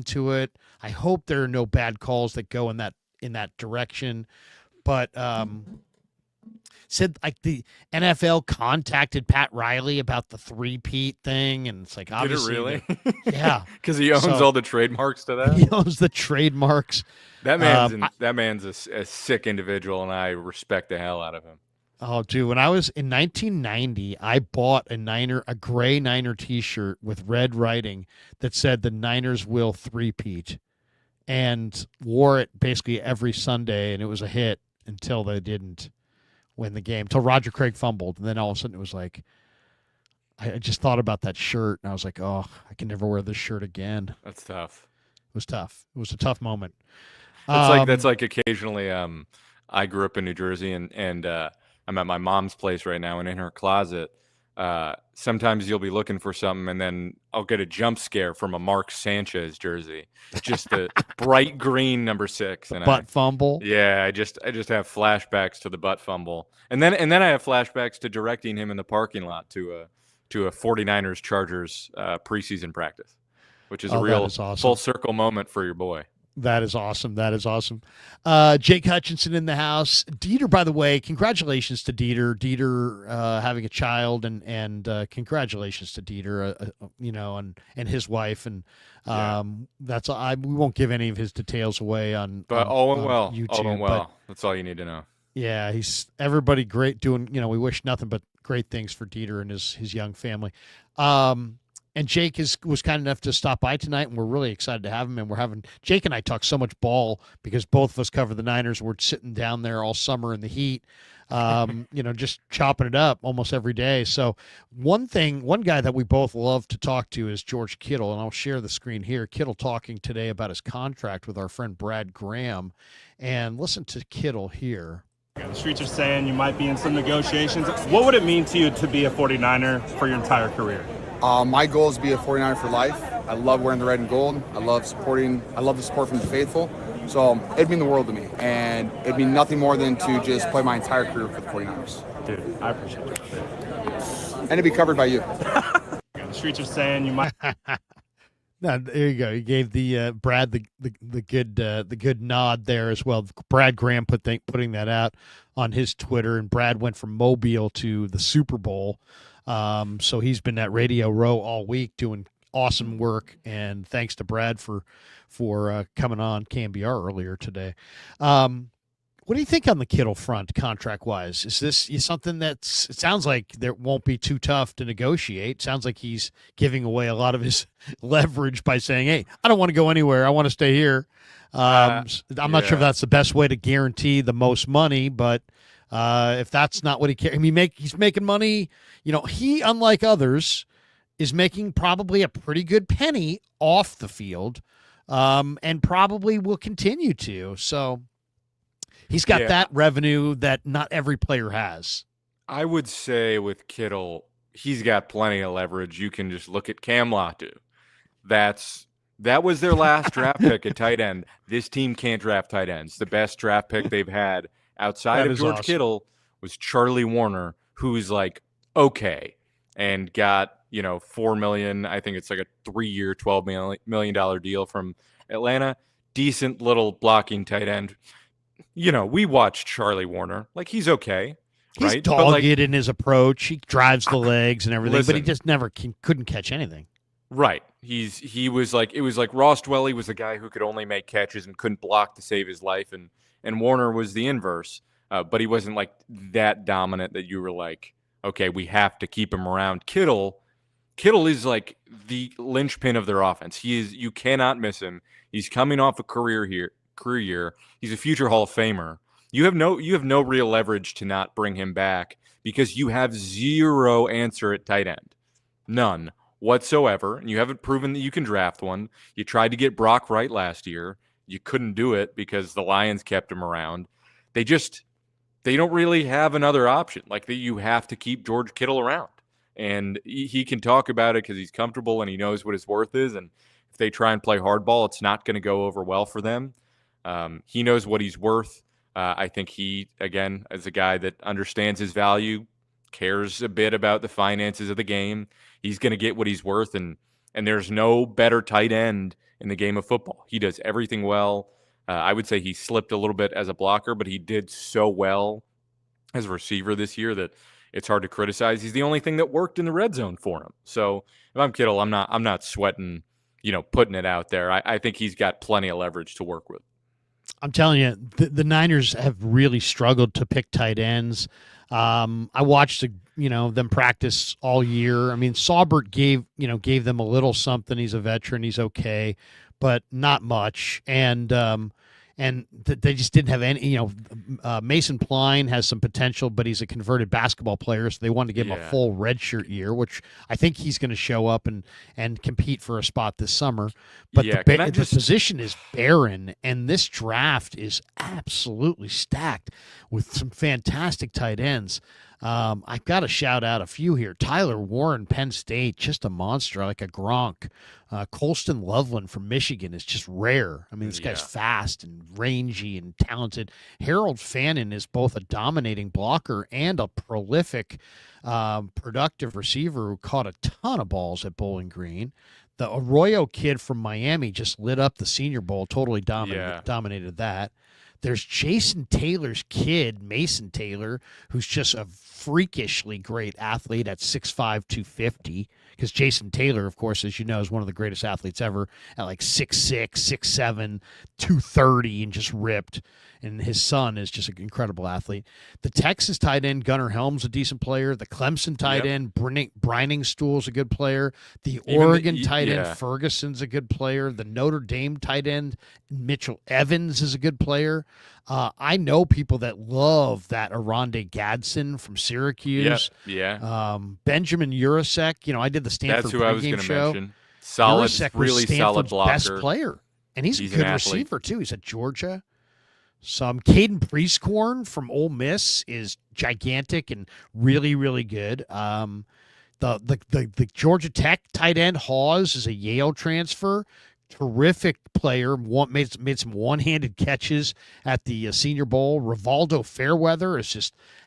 into it. I hope there are no bad calls that go in that direction. But said like the NFL contacted Pat Riley about the three-peat thing, and it's like Did it obviously, really? yeah, Because he owns So- all the trademarks to that. he owns the trademarks. That man's a sick individual, and I respect the hell out of him. Oh, dude, when I was in 1990, I bought a gray Niner T-shirt with red writing that said the Niners will three-peat, and wore it basically every Sunday, and it was a hit until they didn't win the game, until Roger Craig fumbled, and then all of a sudden it was like, I just thought about that shirt, and I was like, oh, I can never wear this shirt again. That's tough. It was tough. It was a tough moment. That's like occasionally. I grew up in New Jersey, and I'm at my mom's place right now, and in her closet, sometimes you'll be looking for something, and then I'll get a jump scare from a Mark Sanchez jersey, just the bright green number 6, and butt fumble. Yeah, I just have flashbacks to the butt fumble, and then I have flashbacks to directing him in the parking lot to a 49ers Chargers preseason practice, which is a real awesome. full circle moment for your boy. That is awesome. That is awesome. Jake Hutchinson in the house. Dieter, by the way, congratulations to Dieter. Dieter having a child, and congratulations to Dieter, and his wife. And that's we won't give any of his details away on. But all went well. YouTube, all went well. That's all you need to know. Yeah, he's everybody great doing. We wish nothing but great things for Dieter and his young family. And Jake was kind enough to stop by tonight, and we're really excited to have him. And Jake and I talk so much ball because both of us cover the Niners. We're sitting down there all summer in the heat, just chopping it up almost every day. So one guy that we both love to talk to is George Kittle, and I'll share the screen here. Kittle talking today about his contract with our friend Brad Graham, and listen to Kittle here. The streets are saying you might be in some negotiations. What would it mean to you to be a 49er for your entire career? My goal is to be a 49er for life. I love wearing the red and gold. I love the support from the faithful. So it'd mean the world to me. And it'd mean nothing more than to just play my entire career for the 49ers. Dude, I appreciate it. And to be covered by you. The streets are saying you might. No, there you go. He gave the Brad the good nod there as well. Brad Graham putting that out on his Twitter, and Brad went from Mobile to the Super Bowl. So he's been at Radio Row all week doing awesome work, and thanks to Brad for coming on KMBR earlier today. What do you think on the Kittle front, contract wise? Is this something it sounds like there won't be too tough to negotiate? Sounds like he's giving away a lot of his leverage by saying, "Hey, I don't want to go anywhere. I want to stay here." I'm not sure if that's the best way to guarantee the most money, but if that's not what he cares, he's making money. He, unlike others, is making probably a pretty good penny off the field, and probably will continue to. So he's got that revenue that not every player has. I would say with Kittle, he's got plenty of leverage. You can just look at Cam Latu. That was their last draft pick at tight end. This team can't draft tight ends. The best draft pick they've had outside of George Kittle was Charlie Warner, who's like okay and got $4 million. I think it's like a 3-year, $12 million deal from Atlanta. Decent little blocking tight end. We watched Charlie Warner. Like, he's okay. He's right? dogged in his approach. He drives the legs and everything, listen, but he just never couldn't catch anything. Right. He was like, it was like Ross Dwelley was the guy who could only make catches and couldn't block to save his life, and Warner was the inverse. But he wasn't like that dominant that you were like, okay, we have to keep him around. Kittle is like the linchpin of their offense. You cannot miss him. He's coming off a career year. He's a future Hall of Famer. You have no real leverage to not bring him back because you have zero answer at tight end. None whatsoever. And you haven't proven that you can draft one. You tried to get Brock Wright last year. You couldn't do it because the Lions kept him around. They don't really have another option. Like, that you have to keep George Kittle around. And he can talk about it because he's comfortable and he knows what his worth is. And if they try and play hardball, it's not going to go over well for them. He knows what he's worth. I think he, again, as a guy that understands his value, cares a bit about the finances of the game. He's going to get what he's worth. And And there's no better tight end in the game of football. He does everything well. I would say he slipped a little bit as a blocker, but he did so well as a receiver this year that it's hard to criticize. He's the only thing that worked in the red zone for him. So if I'm Kittle, I'm not sweating, putting it out there. I think he's got plenty of leverage to work with. I'm telling you, the Niners have really struggled to pick tight ends. I watched them practice all year. I mean, Saubert gave them a little something. He's a veteran. He's okay, but not much. And they just didn't have any. Mason Pline has some potential, but he's a converted basketball player, so they wanted to give him a full redshirt year, which I think he's going to show up and compete for a spot this summer. But the position is barren, and this draft is absolutely stacked with some fantastic tight ends. I've got to shout out a few here. Tyler Warren, Penn State, just a monster, like a Gronk. Colston Loveland from Michigan is just rare. I mean, this guy's fast and rangy and talented. Harold Fannin is both a dominating blocker and a prolific, productive receiver who caught a ton of balls at Bowling Green. The Arroyo kid from Miami just lit up the Senior Bowl, totally dominated that. There's Jason Taylor's kid, Mason Taylor, who's just a freakishly great athlete at 6'5", 250. Because Jason Taylor, of course, as you know, is one of the greatest athletes ever at like 6'6", 6'7", 230, and just ripped. And his son is just an incredible athlete. The Texas tight end, Gunnar Helm's a decent player. The Clemson tight end, Briningstool's a good player. The Oregon tight end, Ferguson's a good player. The Notre Dame tight end, Mitchell Evans, is a good player. I know people that love that Aronde Gadsden from Syracuse. Benjamin Urasek. I did the Stanford pregame show. Mention. Solid, Urasek really was solid blocker. Best player. And he's a good receiver, too. He's at Georgia. Some Caden Priestcorn from Ole Miss is gigantic and really, really good. The Georgia Tech tight end Hawes is a Yale transfer. Terrific player. Made some one-handed catches at the Senior Bowl. Rivaldo Fairweather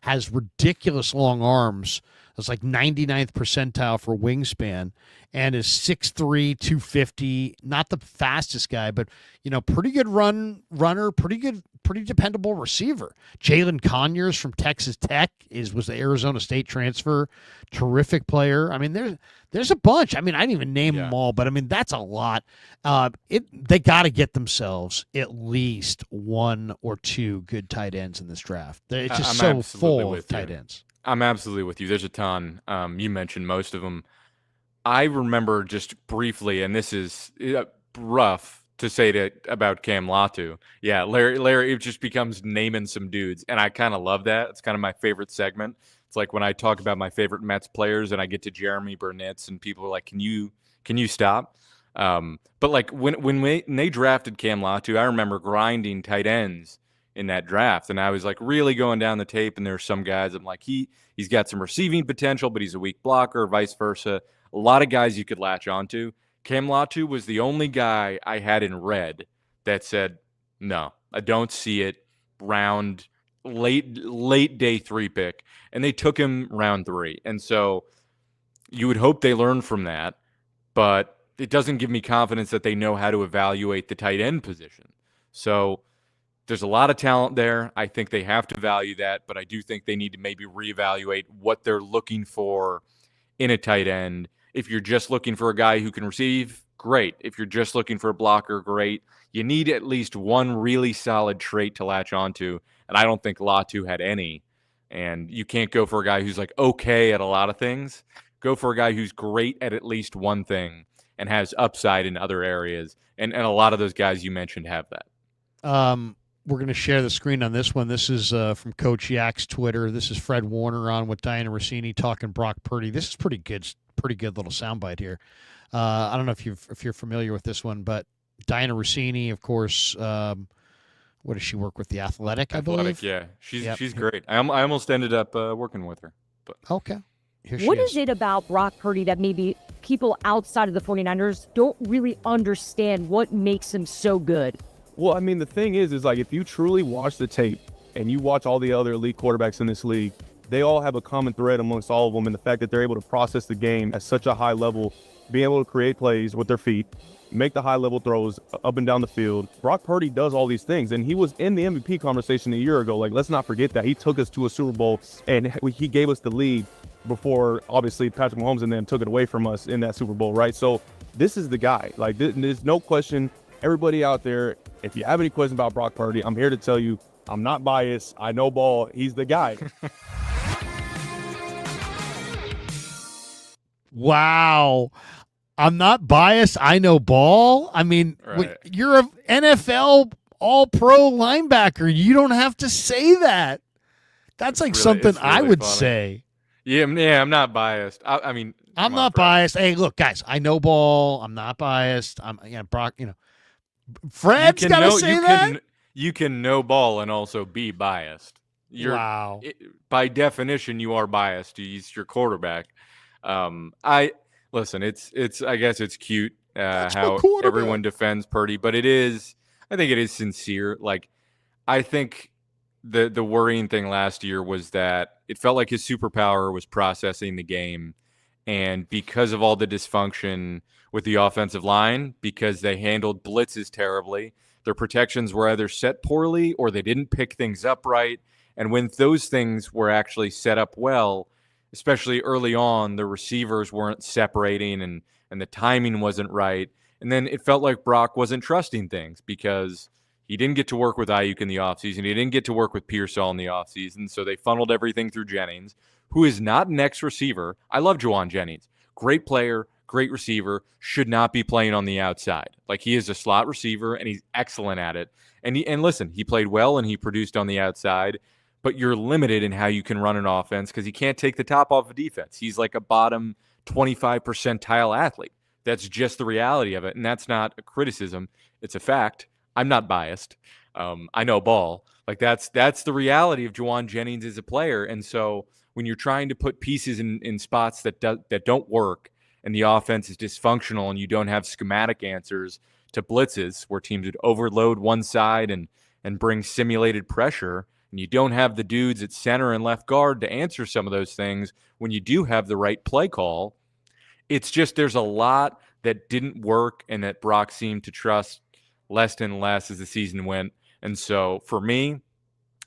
has ridiculous long arms. It's like 99th percentile for wingspan, and is 6'3", 250. Not the fastest guy, but pretty good runner, pretty dependable receiver. Jalen Conyers from Texas Tech was the Arizona State transfer. Terrific player. I mean, there's a bunch. I mean, I didn't even name them all, but I mean, that's a lot. They got to get themselves at least one or two good tight ends in this draft. It's just so full of tight ends. I'm absolutely with you. There's a ton. You mentioned most of them. I remember just briefly, and this is rough to say about Cam Latu. Yeah, Larry, it just becomes naming some dudes, and I kind of love that. It's kind of my favorite segment. It's like when I talk about my favorite Mets players, and I get to Jeremy Burnitz, and people are like, "Can you stop?" But like when they drafted Cam Latu, I remember grinding tight ends in that draft, and I was like really going down the tape, and there's some guys I'm like, he's got some receiving potential, but he's a weak blocker, vice versa. A lot of guys you could latch onto. Cam Latu was the only guy I had in red that said, no, I don't see it. Round late day 3 pick, and they took him round 3. And so you would hope they learn from that, but it doesn't give me confidence that they know how to evaluate the tight end position. So there's a lot of talent there. I think they have to value that, but I do think they need to maybe reevaluate what they're looking for in a tight end. If you're just looking for a guy who can receive, great. If you're just looking for a blocker, great. You need at least one really solid trait to latch onto, and I don't think Latu had any. And you can't go for a guy who's like okay at a lot of things. Go for a guy who's great at least one thing and has upside in other areas. And a lot of those guys you mentioned have that. We're going to share the screen on this one. This is from Coach Yak's Twitter. This is Fred Warner on with Diana Rossini talking Brock Purdy. This is pretty good little soundbite here. I don't know if you're familiar with this one, but Diana Rossini, of course, what does she work with? The Athletic, I believe? Yeah. She's great. I almost ended up working with her. But. Okay. What is it about Brock Purdy that maybe people outside of the 49ers don't really understand what makes him so good? Well, I mean, the thing is like if you truly watch the tape and you watch all the other elite quarterbacks in this league, they all have a common thread amongst all of them, and the fact that they're able to process the game at such a high level being able to create plays with their feet, make the high-level throws up and down the field. Brock Purdy does all these things, and he was in the MVP conversation a year ago. Like, let's not forget that. He took us to a Super Bowl, and he gave us the lead before, obviously, Patrick Mahomes and them took it away from us in that Super Bowl, right? So this is the guy. Like, there's no question. Everybody out there, if you have any questions about Brock Purdy, I'm here to tell you I'm not biased. I know ball. He's the guy. Wow. I'm not biased. I know ball. I mean, Right. you're an NFL all-pro linebacker. You don't have to say that. That's like Really- something it's I really would funny. say. Yeah, I'm not biased. I mean, I'm come on, not bro. biased. Hey, look, guys, I know ball. I'm not biased. Brock, Fred's got to say that? You can know ball and also be biased. Wow. By definition, you are biased. He's your quarterback. Listen. It's. I guess it's cute That's my how quarterback. everyone defends Purdy, but it is. I think it is sincere. Like, I think the worrying thing last year was that it felt like his superpower was processing the game, and because of all the dysfunction with the offensive line, because they handled blitzes terribly, their protections were either set poorly or they didn't pick things up right. And when those things were actually set up well, especially early on, the receivers weren't separating and the timing wasn't right. And then it felt like Brock wasn't trusting things because he didn't get to work with Ayuk in the offseason. He didn't get to work with Pearsall in the offseason. So they funneled everything through Jennings, who is not an ex-receiver. I love Juwan Jennings. Great player, great receiver, should not be playing on the outside. Like, he is a slot receiver, and he's excellent at it. And listen, he played well, and he produced on the outside, but you're limited in how you can run an offense because he can't take the top off of defense. He's like a bottom 25 percentile athlete. That's just the reality of it, and that's not a criticism. It's a fact. I'm not biased. I know ball. Like, that's the reality of Juwan Jennings as a player. And so when you're trying to put pieces in spots that don't work, and the offense is dysfunctional, and you don't have schematic answers to blitzes where teams would overload one side and bring simulated pressure, and you don't have the dudes at center and left guard to answer some of those things when you do have the right play call, it's just there's a lot that didn't work and that Brock seemed to trust less and less as the season went. And so for me,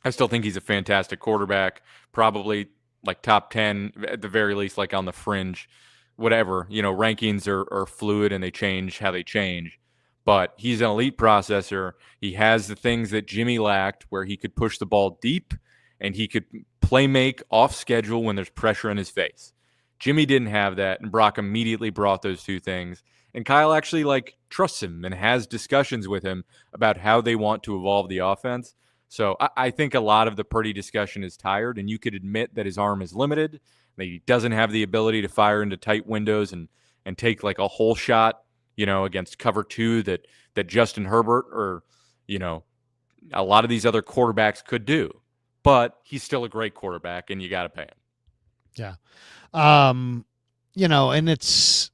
I still think he's a fantastic quarterback, probably like top 10 at the very least, like on the fringe. Whatever, rankings are fluid and they change how they change, but he's an elite processor. He has the things that Jimmy lacked, where he could push the ball deep and he could play make off schedule when there's pressure in his face. Jimmy didn't have that, and Brock immediately brought those two things. And Kyle actually trusts him and has discussions with him about how they want to evolve the offense. So I think a lot of the Purdy discussion is tired, and you could admit that his arm is limited, that he doesn't have the ability to fire into tight windows and take like a whole shot, against cover two that Justin Herbert or, a lot of these other quarterbacks could do. But he's still a great quarterback, and you got to pay him. Yeah. And it's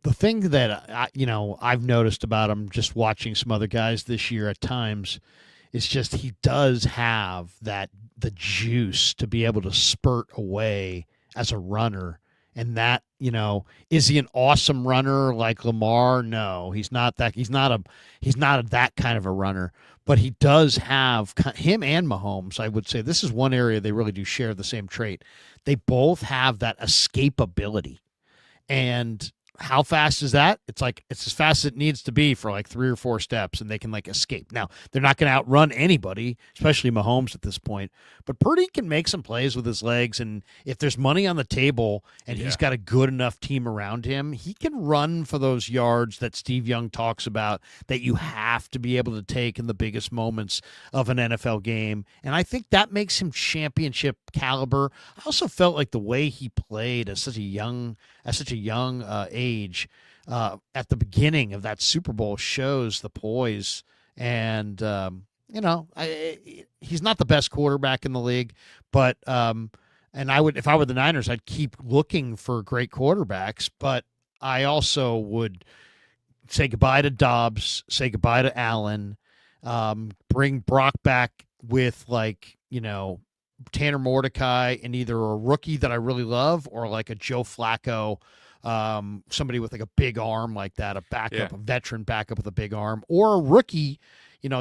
the thing that I've noticed about him just watching some other guys this year at times. It's just he does have the juice to be able to spurt away as a runner. And that, is he an awesome runner like Lamar? No, he's not that. He's not that kind of a runner. But he does have him and Mahomes. I would say this is one area they really do share the same trait. They both have that escapability. And how fast is that? It's as fast as it needs to be for 3 or 4 steps, and they can escape. Now, they're not going to outrun anybody, especially Mahomes at this point, but Purdy can make some plays with his legs, and if there's money on the table and he's got a good enough team around him, he can run for those yards that Steve Young talks about that you have to be able to take in the biggest moments of an NFL game, and I think that makes him championship caliber. I also felt like the way he played at such a young age at the beginning of that Super Bowl shows the poise. And he's not the best quarterback in the league, but and if I were the Niners, I'd keep looking for great quarterbacks, but I also would say goodbye to Dobbs, say goodbye to Allen, bring Brock back with Tanner Mordecai and either a rookie that I really love or a Joe Flacco somebody with like a big arm like that, a backup, Yeah. a veteran backup with a big arm, or a rookie,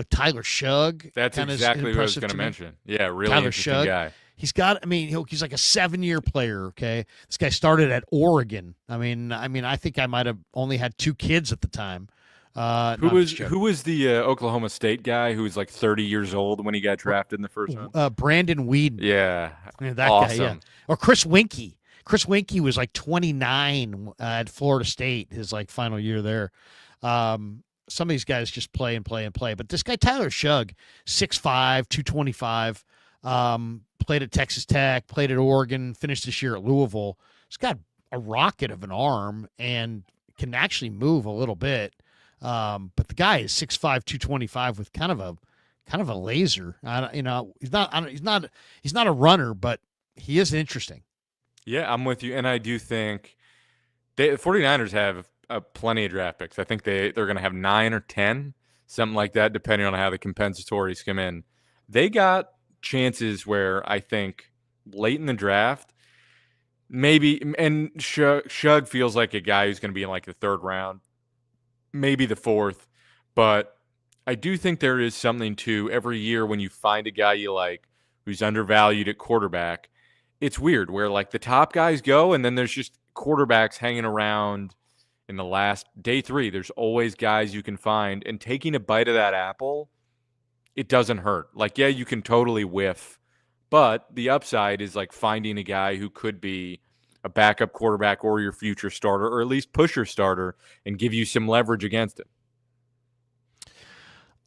Tyler Shug. That's kinda is exactly what I was impressive going to me. mention. Yeah, really Tyler interesting Shug. guy. He's got. I mean, he's like a 7-year player. Okay, this guy started at Oregon. I mean, I think I might have only had 2 kids at the time. Who No, I'm just was joking. who was the Oklahoma State guy who was like 30 years old when he got drafted in the first round? Brandon Whedon. Yeah, Yeah, that awesome. guy, yeah. Or Chris Winkie. Chris Winkie was like 29 at Florida State, his like final year there. Some of these guys just play and play and play. But this guy, Tyler Shug, 6'5", 225, played at Texas Tech, played at Oregon, finished this year at Louisville. He's got a rocket of an arm and can actually move a little bit. But the guy is 6'5", 225 with kind of a laser. He's not a runner, but he is interesting. Yeah, I'm with you. And I do think the 49ers have plenty of draft picks. I think they're going to have 9 or 10, something like that, depending on how the compensatories come in. They got chances where I think late in the draft, maybe, and Shug feels like a guy who's going to be in like the 3rd round, maybe the 4th. But I do think there is something to every year when you find a guy you like who's undervalued at quarterback. It's weird where like the top guys go and then there's just quarterbacks hanging around in the last day 3. There's always guys you can find, and taking a bite of that apple, it doesn't hurt. Like, yeah, you can totally whiff, but the upside is like finding a guy who could be a backup quarterback or your future starter, or at least push your starter and give you some leverage against it.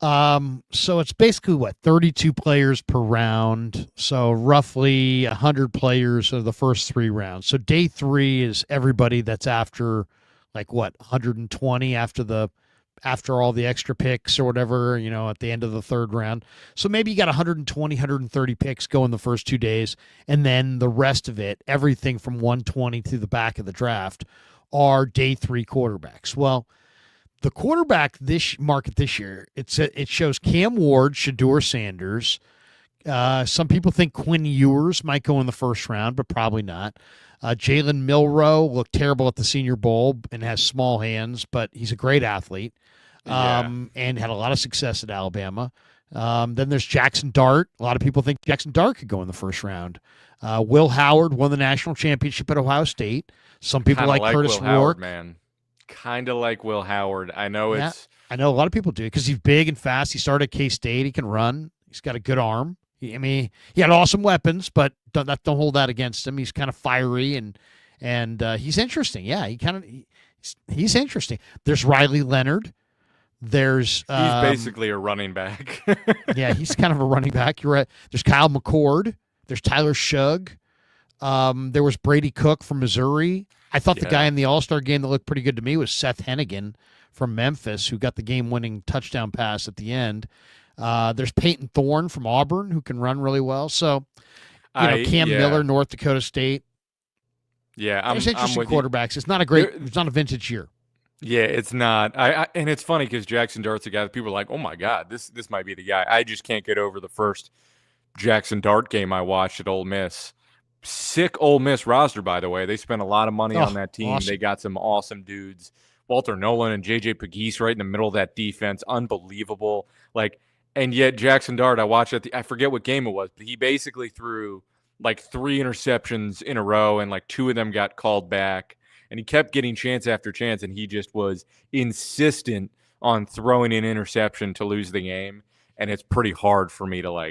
So it's basically 32 players per round. So roughly 100 players of the first 3 rounds. So day 3 is everybody that's after 120 after all the extra picks or whatever, at the end of the 3rd round. So maybe you got 120, 130 picks going the first 2 days. And then the rest of it, everything from 120 to the back of the draft, are day 3 quarterbacks. Well, the quarterback market this year, it shows Cam Ward, Shedeur Sanders. Some people think Quinn Ewers might go in the 1st round, but probably not. Jalen Milroe looked terrible at the Senior Bowl and has small hands, but he's a great athlete and had a lot of success at Alabama. Then there's Jackson Dart. A lot of people think Jackson Dart could go in the 1st round. Will Howard won the national championship at Ohio State. Some people like Curtis Will Howard, Rourke. man. Kind of like Will Howard. I know it's. I know a lot of people do because he's big and fast. He started at K-State. He can run. He's got a good arm. He had awesome weapons, but don't hold that against him. He's kind of fiery and he's interesting. Yeah, he's interesting. There's Riley Leonard. There's He's basically a running back. yeah, he's kind of a running back. You're right. There's Kyle McCord. There's Tyler Shug. There was Brady Cook from Missouri. I thought the guy in the All-Star game that looked pretty good to me was Seth Hennigan from Memphis, who got the game-winning touchdown pass at the end. There's Peyton Thorne from Auburn, who can run really well. So, Cam Miller, North Dakota State. Yeah, There's interesting with quarterbacks. It's not a vintage year. Yeah, it's not. And it's funny because Jackson Dart's a guy that people are like, oh my God, this might be the guy. I just can't get over the first Jackson Dart game I watched at Ole Miss. Sick Ole Miss roster, by the way. They spent a lot of money on that team. Awesome. They got some awesome dudes. Walter Nolan and JJ Pegues right in the middle of that defense. Unbelievable. And yet Jackson Dart, I watched I forget what game it was, but he basically threw 3 interceptions in a row, and 2 of them got called back. And he kept getting chance after chance, and he just was insistent on throwing an interception to lose the game. And it's pretty hard for me to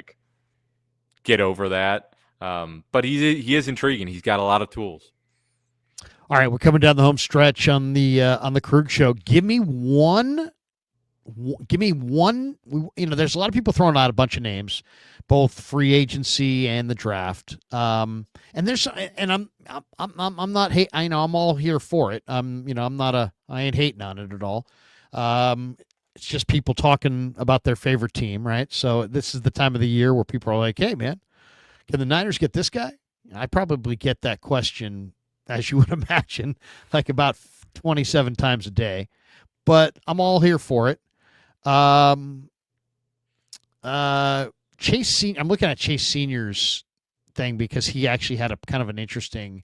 get over that. But he is intriguing. He's got a lot of tools. All right, we're coming down the home stretch on the Krug Show. Give me one. There's a lot of people throwing out a bunch of names, both free agency and the draft. I'm not hate. I'm all here for it. I ain't hating on it at all. It's just people talking about their favorite team, right? So this is the time of the year where people are like, "Hey, man, can the Niners get this guy?" I probably get that question, as you would imagine, about 27 times a day. But I'm all here for it. Chase Senior. I'm looking at Chase Senior's thing because he actually had a kind of an interesting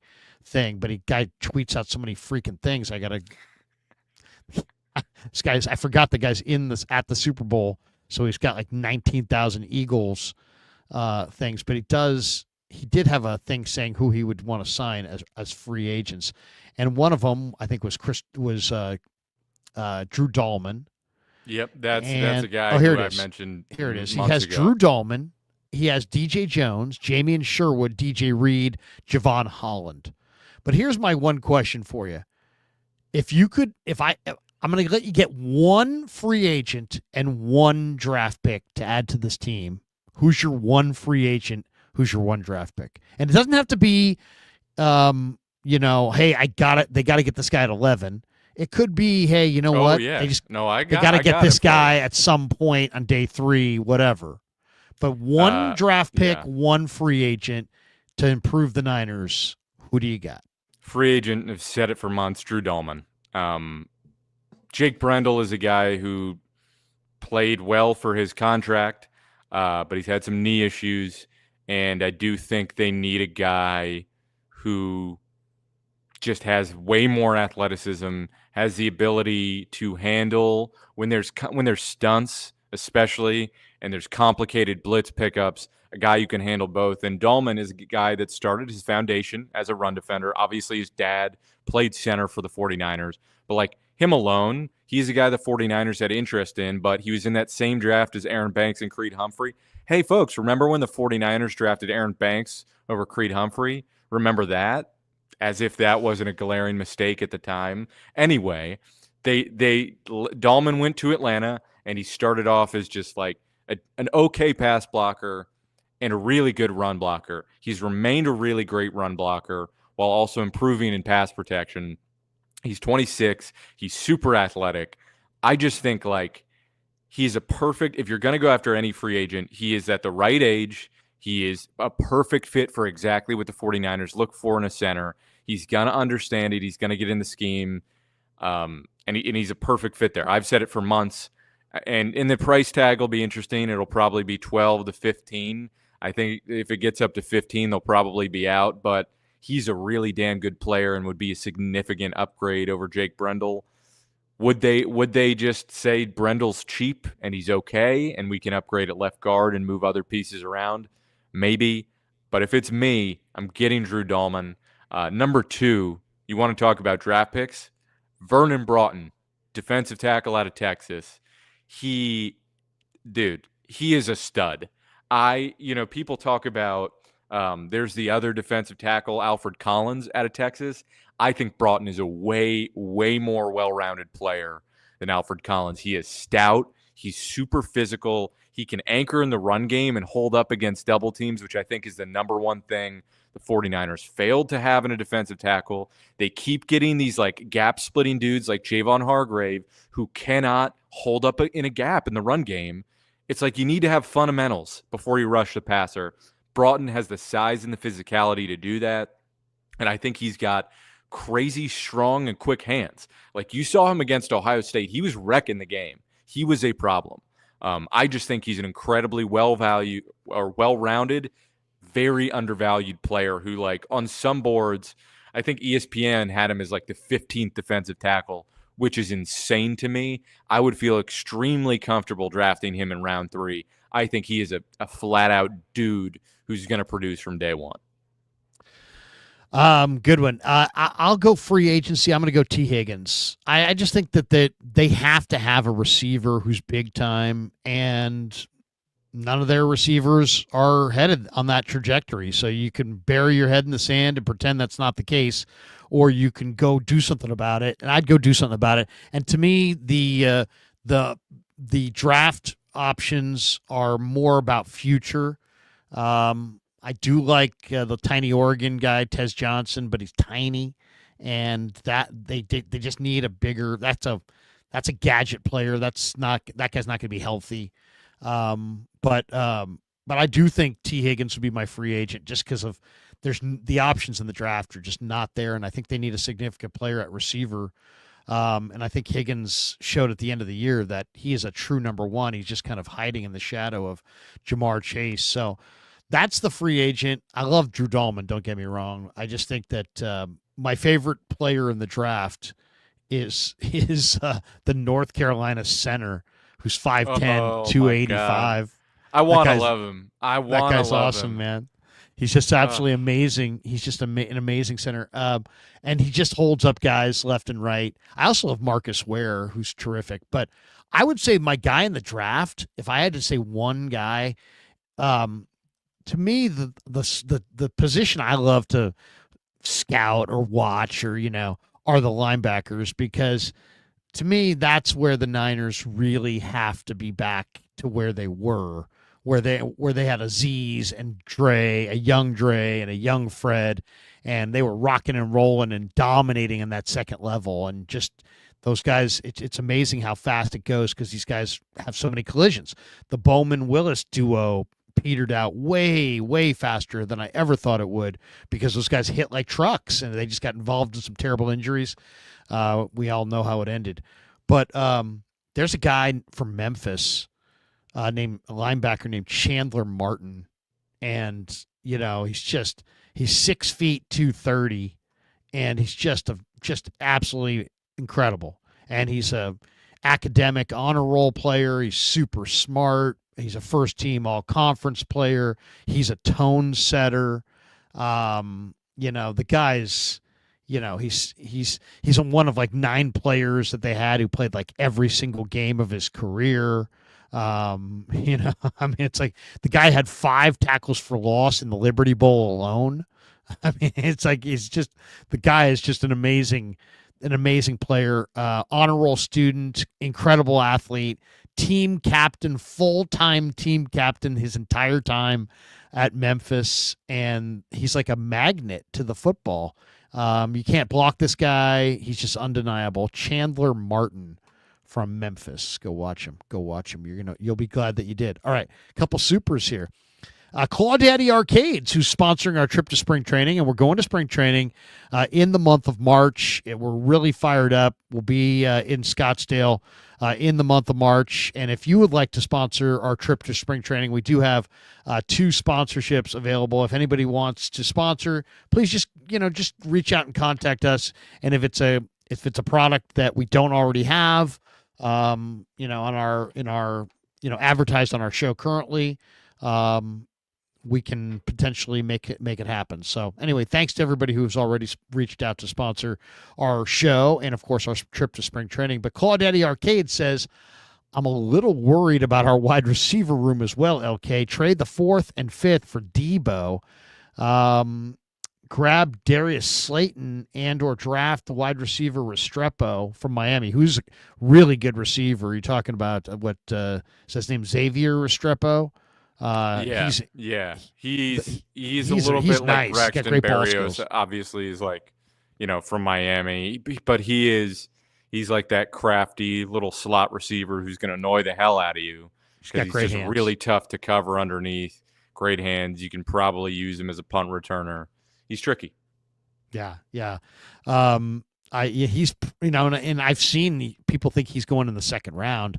thing, but guy tweets out so many freaking things. I gotta. This guy's. I forgot the guy's at the Super Bowl, so he's got like 19,000 Eagles things, but he did have a thing saying who he would want to sign as free agents, and one of them I think was Drew Dahlman. Yep, that's And- a guy here who it I is. mentioned. Here it is. He months has ago. Drew Dahlman. He has DJ Jones, Jamie Sherwood, DJ Reed, Javon Holland. But here's my one question for you. I'm going to let you get one free agent and one draft pick to add to this team. Who's your one free agent? Who's your one draft pick? And it doesn't have to be, hey, I got it. They got to get this guy at 11. It could be, hey, you know what? Yeah. They just I they got to get it this for you. guy at some point on day 3, whatever. But one draft pick, yeah. one free agent to improve the Niners. Who do you got? Free agent, have said it for months, Drew Dahlman. Jake Brendel is a guy who played well for his contract, but he's had some knee issues, and I do think they need a guy who just has way more athleticism, has the ability to handle when there's stunts, especially, and there's complicated blitz pickups, a guy who can handle both. And Dahlman is a guy that started his foundation as a run defender. Obviously, his dad played center for the 49ers, but like him alone, he's a guy the 49ers had interest in, but he was in that same draft as Aaron Banks and Creed Humphrey. Hey, folks, remember when the 49ers drafted Aaron Banks over Creed Humphrey? Remember that? As if that wasn't a glaring mistake at the time. Anyway, Dahlman went to Atlanta, and he started off as just like an okay pass blocker and a really good run blocker. He's remained a really great run blocker while also improving in pass protection. He's 26. He's super athletic. I just think like he's a perfect, if you're going to go after any free agent, he is at the right age. He is a perfect fit for exactly what the 49ers look for in a center. He's going to understand it. He's going to get in the scheme. And he's a perfect fit there. I've said it for months. And the price tag will be interesting. It'll probably be 12 to 15. I think if it gets up to 15, they'll probably be out. But he's a really damn good player and would be a significant upgrade over Jake Brendel. Would they just say Brendel's cheap and he's okay and we can upgrade at left guard and move other pieces around? Maybe. But if it's me, I'm getting Drew Dahlman. Number 2, you want to talk about draft picks? Vernon Broughton, defensive tackle out of Texas. He is a stud. People talk about there's the other defensive tackle, Alfred Collins out of Texas. I think Broughton is a way, way more well-rounded player than Alfred Collins. He is stout. He's super physical. He can anchor in the run game and hold up against double teams, which I think is the number one thing the 49ers failed to have in a defensive tackle. They keep getting these like gap-splitting dudes like Javon Hargrave who cannot hold up in a gap in the run game. It's like you need to have fundamentals before you rush the passer. Broughton has the size and the physicality to do that, and I think he's got crazy strong and quick hands. Like you saw him against Ohio State. He was wrecking the game. He was a problem. I just think he's an incredibly well-rounded, very undervalued player who, like, on some boards, I think ESPN had him as like the 15th defensive tackle, which is insane to me. I would feel extremely comfortable drafting him in round 3. I think he is a flat-out dude who's going to produce from day one. Good one. I'll go free agency. I'm going to go T. Higgins. I just think that they have to have a receiver who's big time, and none of their receivers are headed on that trajectory. So you can bury your head in the sand and pretend that's not the case, or you can go do something about it. And I'd go do something about it. And to me, the draft options are more about future. I do like the tiny Oregon guy, Tez Johnson, but he's tiny, and that they just need a bigger. That's a gadget player. That guy's not going to be healthy. But I do think T. Higgins would be my free agent just because of the options in the draft are just not there, and I think they need a significant player at receiver. And I think Higgins showed at the end of the year that he is a true number one. He's just kind of hiding in the shadow of Jamar Chase. So that's the free agent. I love Drew Dahlman. Don't get me wrong. I just think that my favorite player in the draft is the North Carolina center who's 5'10", Oh, my God. 285. I want to guy's- love him. I That want to guy's love awesome, him. man. He's just absolutely amazing. He's just an amazing center. And he just holds up guys left and right. I also love Marcus Ware, who's terrific. But I would say my guy in the draft, if I had to say one guy, to me, the position I love to scout or watch or, are the linebackers, because to me, that's where the Niners really have to be back to where they were, where they had a Z's and Dre, a young Dre and a young Fred, and they were rocking and rolling and dominating in that second level. And just those guys, it's amazing how fast it goes because these guys have so many collisions. The Bowman-Willis duo petered out way, way faster than I ever thought it would because those guys hit like trucks and they just got involved in some terrible injuries. We all know how it ended. But there's a guy from Memphis named a linebacker named Chandler Martin. And, he's 6 feet 230, and he's just absolutely incredible. And he's a academic honor roll player. He's super smart. He's a first team all conference player. He's a tone setter. The guy's, he's one of like 9 players that they had who played like every single game of his career. It's like the guy had 5 tackles for loss in the Liberty Bowl alone. I mean, it's like the guy is just an amazing player, honor roll student, incredible athlete, team captain, full-time team captain his entire time at Memphis, and he's like a magnet to the football. You can't block this guy. He's just undeniable. Chandler Martin from Memphis. Go watch him. You'll be glad that you did. All right, a couple supers here. Clawdaddy Arcades, who's sponsoring our trip to spring training, and we're going to spring training in the month of March. We're really fired up. We'll be in Scottsdale in the month of March, and if you would like to sponsor our trip to spring training, we do have 2 sponsorships available. If anybody wants to sponsor, please just reach out and contact us. And if it's a product that we don't already have, on our advertised on our show currently, we can potentially make it happen. So anyway, thanks to everybody who's already reached out to sponsor our show and, of course, our trip to spring training. But Clawdaddy Arcade says, I'm a little worried about our wide receiver room as well, LK. Trade the 4th and 5th for Debo. Grab Darius Slayton and or draft the wide receiver Restrepo from Miami, who's a really good receiver. You're talking about is his name Xavier Restrepo? He's a little he's bit nice. like He's got Braxton great ball Berrios. skills. Obviously, is like, from Miami, but he's like that crafty little slot receiver who's going to annoy the hell out of you because he's great just hands. really tough to cover underneath. Great hands. You can probably use him as a punt returner. He's tricky. Yeah. He's and I've seen people think he's going in the second round.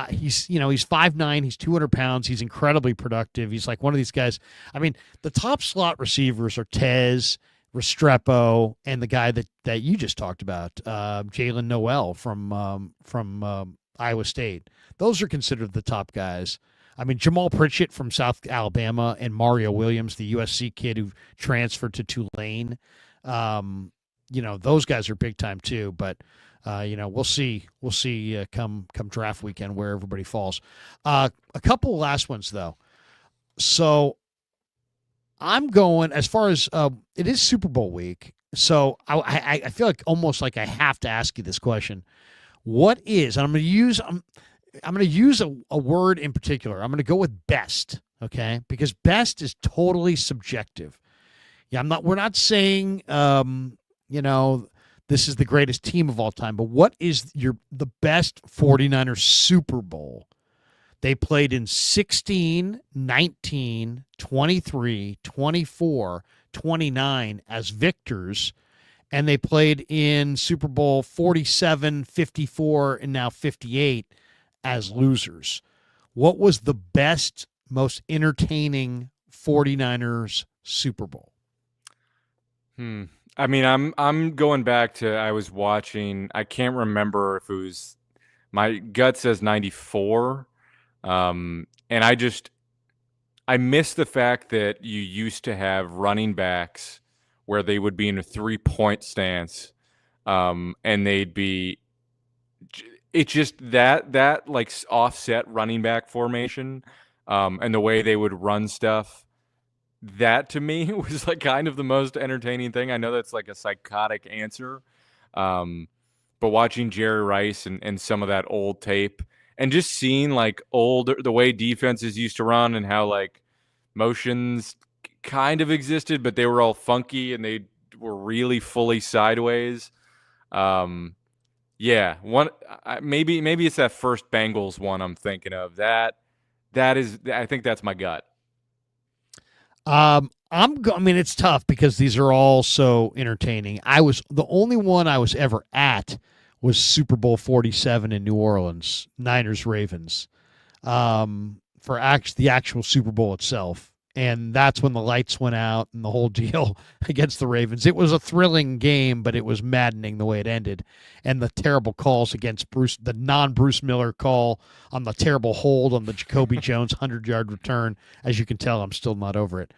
He's 5'9", he's 200 pounds, he's incredibly productive. He's like one of these guys. I mean, the top slot receivers are Tez, Restrepo, and the guy that you just talked about, Jalen Noel from Iowa State. Those are considered the top guys. I mean, Jamal Pritchett from South Alabama and Mario Williams, the USC kid who transferred to Tulane. Those guys are big time too. But we'll see. We'll see come draft weekend where everybody falls. A couple last ones though. So I'm going as far as it is Super Bowl week. So I feel like almost like I have to ask you this question. What is, and I'm going to use a word in particular. I'm going to go with best, okay? Because best is totally subjective. Yeah, we're not saying this is the greatest team of all time, but what is the best 49ers Super Bowl? They played in 16, 19, 23, 24, 29 as victors, and they played in Super Bowl 47, 54, and now 58 as losers. What was the best, most entertaining 49ers Super Bowl? I mean, I'm going back to I was watching. I can't remember if it was. My gut says 94, and I miss the fact that you used to have running backs where they would be in a 3-point stance, and they'd be. It's just that like offset running back formation, and the way they would run stuff. That to me was like kind of the most entertaining thing. I know that's like a psychotic answer, but watching Jerry Rice and some of that old tape and just seeing like the way defenses used to run and how like motions kind of existed, but they were all funky and they were really fully sideways. Yeah, maybe it's that first Bengals one I'm thinking of. That is, I think that's my gut. I mean, it's tough because these are all so entertaining. The only one I was ever at was Super Bowl 47 in New Orleans, Niners Ravens, for the actual Super Bowl itself. And that's when the lights went out and the whole deal against the Ravens. It was a thrilling game, but it was maddening the way it ended. And the terrible calls against the non-Bruce Miller call on the terrible hold on the Jacoby Jones 100-yard return. As you can tell, I'm still not over it.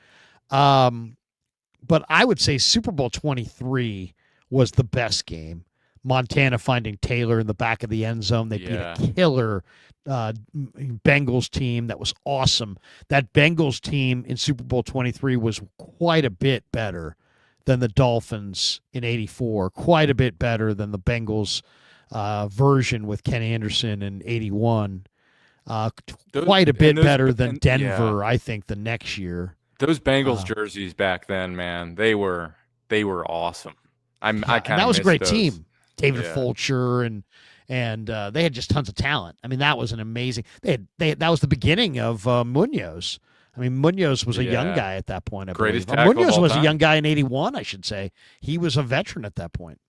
But I would say Super Bowl 23 was the best game. Montana finding Taylor in the back of the end zone. They beat a killer Bengals team that was awesome. That Bengals team in Super Bowl 23 was quite a bit better than the Dolphins in 84, quite a bit better than the Bengals version with Ken Anderson in 81, quite a bit better than Denver, I think, the next year. Those Bengals jerseys back then, man, they were awesome. That was a great team. David Fulcher and they had just tons of talent. I mean, that was an amazing. That was the beginning of Munoz. I mean, Munoz was a young guy at that point. Greatest tackle Munoz of all was time. a young guy in 81, I should say. He was a veteran at that point.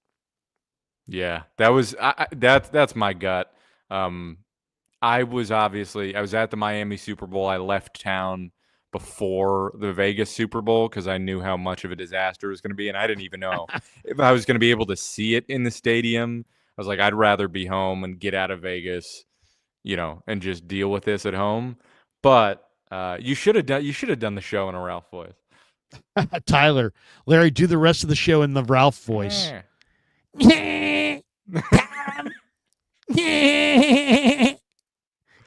Yeah, that was that's my gut. I was at the Miami Super Bowl. I left town before the Vegas Super Bowl because I knew how much of a disaster it was going to be, and I didn't even know if I was going to be able to see it in the stadium. I was like, I'd rather be home and get out of Vegas, and just deal with this at home. But you should have done the show in a Ralph voice. Tyler, Larry, do the rest of the show in the Ralph voice.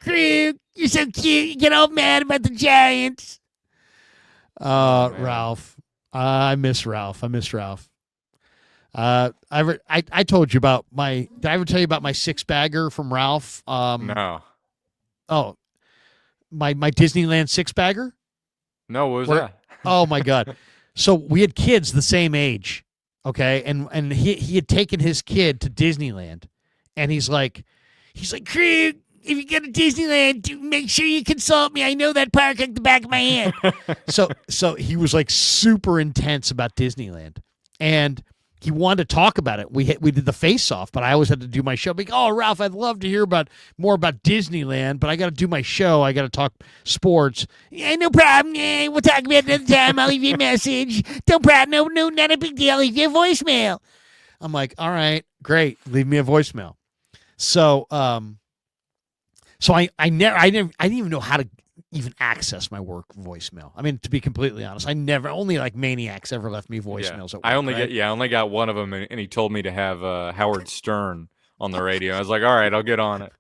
Krug, you're so cute. You get all mad about the Giants. Ralph. I miss Ralph. I told you about did I ever tell you about my 6-bagger from Ralph? No. Oh, my Disneyland 6-bagger? No, what was that? Oh my God. So we had kids the same age. Okay. And he had taken his kid to Disneyland, and he's like, Krug, if you go to Disneyland, make sure you consult me. I know that park like the back of my hand. So he was like super intense about Disneyland, and he wanted to talk about it. We did the face-off, but I always had to do my show. Like, oh, Ralph, I'd love to hear more about Disneyland, but I got to do my show. I got to talk sports. Yeah, no problem. Yeah, we'll talk about it another time. I'll leave you a message. Don't problem. No, not a big deal. I'll leave you a voicemail. I'm like, all right, great. Leave me a voicemail. So, I didn't even know how to even access my work voicemail. I mean, to be completely honest, only like maniacs ever left me voicemails. At work, I only got one of them, and he told me to have Howard Stern on the radio. I was like, all right, I'll get on it.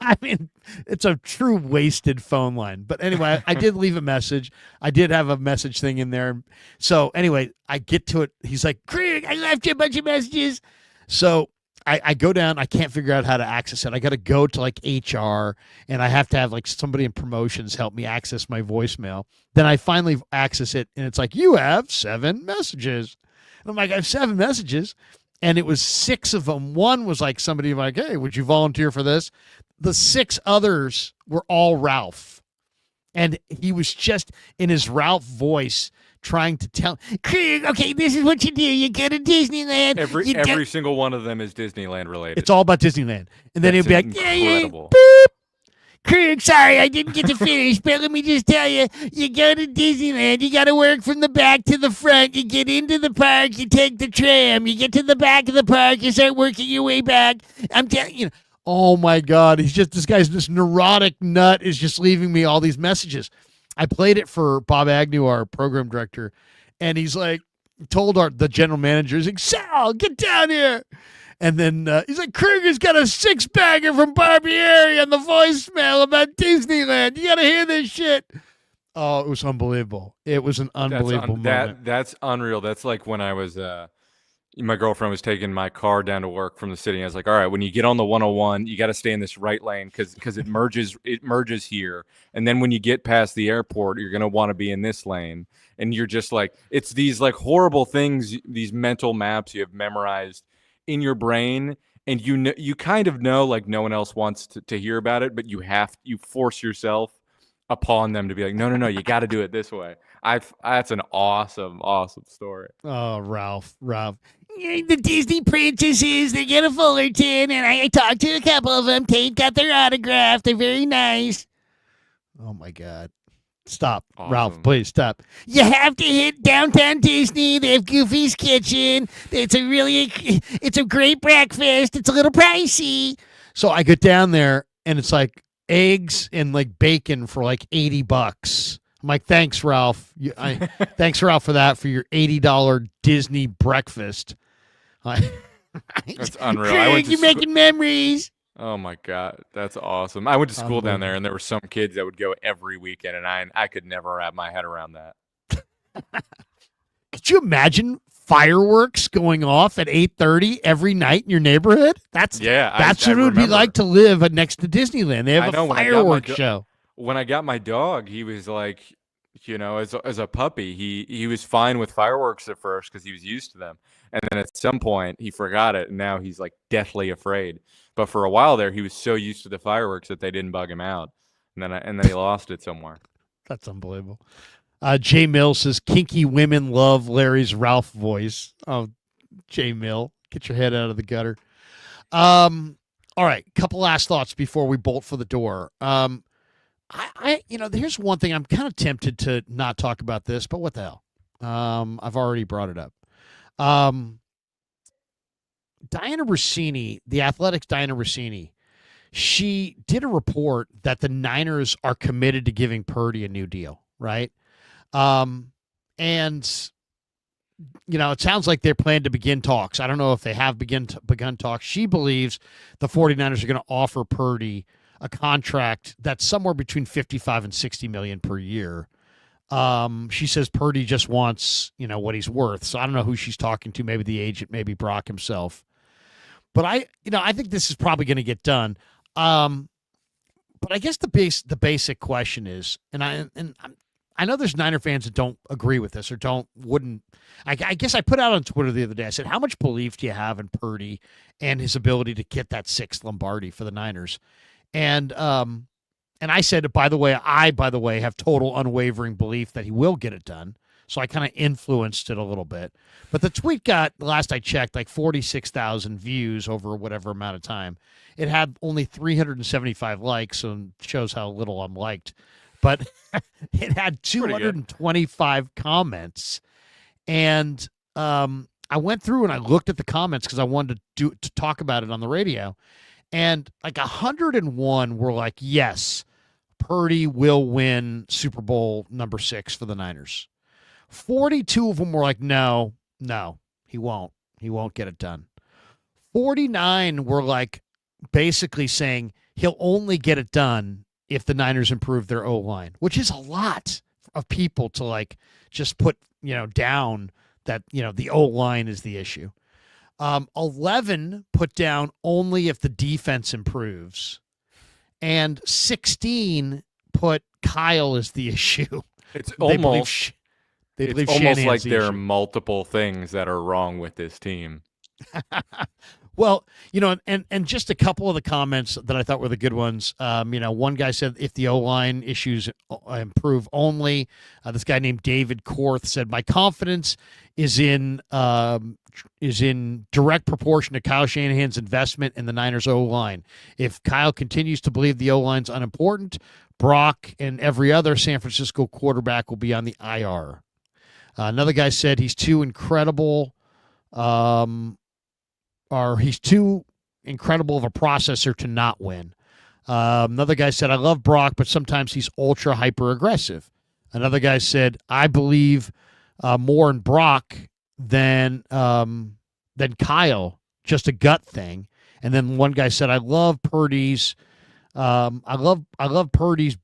I mean, it's a true wasted phone line. But anyway, I did leave a message. I did have a message thing in there. So anyway, I get to it. He's like, Krug, I left you a bunch of messages. So I go down. I can't figure out how to access it. I got to go to like HR, and I have to have like somebody in promotions help me access my voicemail. Then I finally access it, and it's like, you have 7 messages. And I'm like, I have 7 messages. And it was 6 of them. One was like somebody like, hey, would you volunteer for this? The 6 others were all Ralph. And he was just in his Ralph voice trying to tell, Krug, okay, this is what you do. You go to Disneyland. Every single one of them is Disneyland related. It's all about Disneyland. And then he'd be like, incredible. Boop. Krug, sorry, I didn't get to finish, but let me just tell you, you go to Disneyland, you got to work from the back to the front. You get into the park, you take the tram, you get to the back of the park, you start working your way back. I'm telling you, Oh my God. This guy's this neurotic nut is just leaving me all these messages. I played it for Bob Agnew, our program director, and he's like, told the general manager, he's like, Sal, get down here. And then he's like, Kruger's got a 6-bagger from Barbieri on the voicemail about Disneyland. You got to hear this shit. Oh, it was unbelievable. It was an unbelievable moment. That's unreal. That's like when I was my girlfriend was taking my car down to work from the city. I was like, all right, when you get on the 101, you got to stay in this right lane because it merges here. And then when you get past the airport, you're going to want to be in this lane. And you're just like, it's these like horrible things, these mental maps you have memorized in your brain. And you kind of know, like no one else wants to hear about it, but you force yourself upon them to be like, no, you got to do it this way. That's an awesome story. Oh, Ralph. the Disney princesses, they get a Fullerton, and I talked to a couple of them. Tate got their autograph. They're very nice. Oh, my God. Stop. Awesome. Ralph, please stop. You have to hit Downtown Disney. They have Goofy's Kitchen. It's a great breakfast. It's a little pricey. So I get down there, and it's like eggs and like bacon for like $80. I'm like, thanks, Ralph. Thanks, Ralph, for that, for your $80 Disney breakfast. That's unreal. Craig, you're making memories. Oh my God, that's awesome. I went to school down there, and there were some kids that would go every weekend, and I could never wrap my head around that. Could you imagine fireworks going off at 8:30 every night in your neighborhood? That's what it would be like to live next to Disneyland. They have a fireworks show. When I got my dog, he was like, as a puppy, he was fine with fireworks at first because he was used to them. And then at some point he forgot it, and now he's like deathly afraid. But for a while there, he was so used to the fireworks that they didn't bug him out. And then he lost it somewhere. That's unbelievable. Jay Mill says, kinky women love Larry's Ralph voice. Oh, Jay Mill, get your head out of the gutter. All right, couple last thoughts before we bolt for the door. Here's one thing. I'm kind of tempted to not talk about this, but what the hell? I've already brought it up. Diana Rossini, the Athletics' Diana Rossini, she did a report that the Niners are committed to giving Purdy a new deal, right? And it sounds like they're planning to begin talks. I don't know if they have begun talks. She believes the 49ers are going to offer Purdy a contract that's somewhere between $55 and $60 million per year. She says Purdy just wants, what he's worth. So I don't know who she's talking to. Maybe the agent, maybe Brock himself. But I think this is probably going to get done. But I guess the basic question is, and I know there's Niner fans that don't agree with this or wouldn't. I guess I put out on Twitter the other day. I said, how much belief do you have in Purdy and his ability to get that 6th Lombardi for the Niners? And I said, by the way, have total unwavering belief that he will get it done. So I kind of influenced it a little bit. But the tweet got, last I checked, like 46,000 views over whatever amount of time. It had only 375 likes, and shows how little I'm liked. But it had 225 comments. And I went through and I looked at the comments because I wanted to talk about it on the radio. And like 101 were like, yes, Purdy will win Super Bowl number 6 for the Niners. 42 of them were like, no, he won't. He won't get it done. 49 were like basically saying he'll only get it done if the Niners improve their O-line, which is a lot of people to like just put, down that, the O-line is the issue. 11 put down only if the defense improves, and 16 put Kyle is the issue. It's almost like there are issue. multiple things that are wrong with this team. Well, and just a couple of the comments that I thought were the good ones. One guy said if the O-line issues improve only. This guy named David Korth said my confidence is in direct proportion to Kyle Shanahan's investment in the Niners O-line. If Kyle continues to believe the O-line's unimportant, Brock and every other San Francisco quarterback will be on the IR. Another guy said he's too incredible. He's too incredible of a processor to not win. Another guy said, I love Brock, but sometimes he's ultra hyper aggressive. Another guy said, I believe more in Brock than Kyle, just a gut thing. And then one guy said, I love Purdy's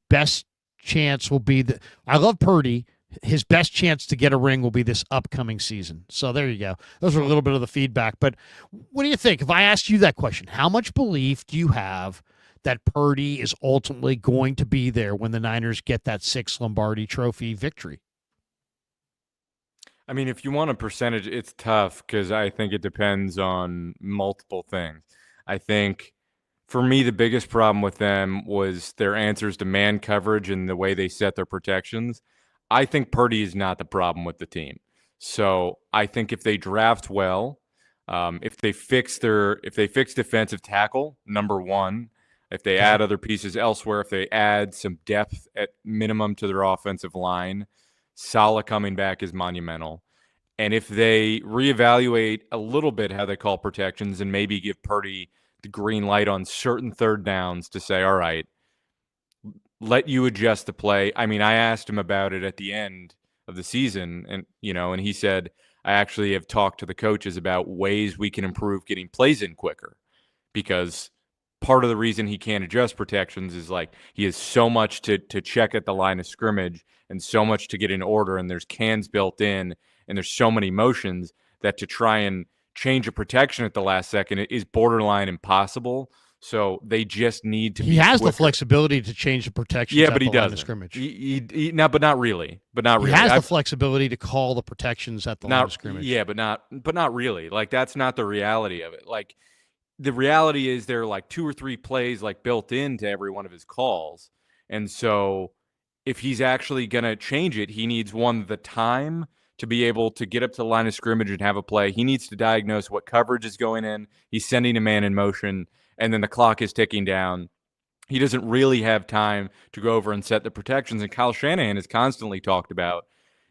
best chance will be I love Purdy. His best chance to get a ring will be this upcoming season. So there you go. Those are a little bit of the feedback. But what do you think? If I asked you that question, how much belief do you have that Purdy is ultimately going to be there when the Niners get that 6th Lombardi Trophy victory? I mean, if you want a percentage, it's tough because I think it depends on multiple things. I think for me, the biggest problem with them was their answers to man coverage and the way they set their protections. I think Purdy is not the problem with the team. So I think if they draft well, if they fix defensive tackle, number one, if they add other pieces elsewhere, if they add some depth at minimum to their offensive line, Saleh coming back is monumental. And if they reevaluate a little bit how they call protections and maybe give Purdy the green light on certain third downs to say, all right, let you adjust the play. I mean, I asked him about it at the end of the season, and he said, I actually have talked to the coaches about ways we can improve getting plays in quicker, because part of the reason he can't adjust protections is like he has so much to check at the line of scrimmage and so much to get in order, and there's cans built in, and there's so many motions that to try and change a protection at the last second is borderline impossible. So they just need to. He has the flexibility to change the protection. Yeah, but he doesn't. does Scrimmage. But not really. He has the flexibility to call the protections at the line of scrimmage. Yeah, but not really. Like that's not the reality of it. Like the reality is there are like 2 or 3 plays like built into every one of his calls, and so if he's actually gonna change it, he needs the time to be able to get up to the line of scrimmage and have a play. He needs to diagnose what coverage is going in. He's sending a man in motion, and then the clock is ticking down. He doesn't really have time to go over and set the protections. And Kyle Shanahan has constantly talked about,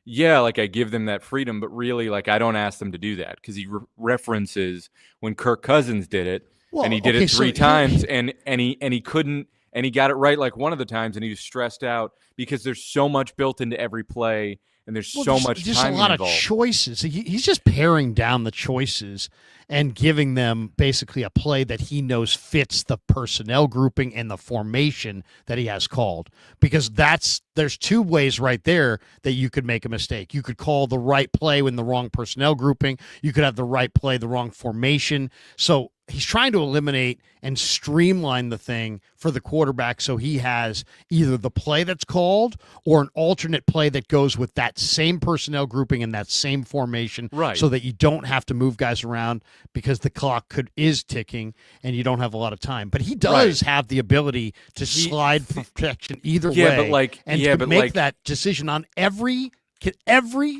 like I give them that freedom, but really like I don't ask them to do that, because he references when Kirk Cousins did it, and he did it 3 times, and he couldn't, and he got it right like one of the times, and he was stressed out because there's so much built into every play. And there's so much just time a lot involved. Of choices. He's just paring down the choices and giving them basically a play that he knows fits the personnel grouping and the formation that he has called. Because there's 2 ways right there that you could make a mistake. You could call the right play in the wrong personnel grouping. You could have the right play, the wrong formation. So he's trying to eliminate and streamline the thing for the quarterback, so he has either the play that's called or an alternate play that goes with that same personnel grouping and that same formation, right, so that you don't have to move guys around because the clock is ticking and you don't have a lot of time. But he does have the ability to slide protection either way, and make that decision on every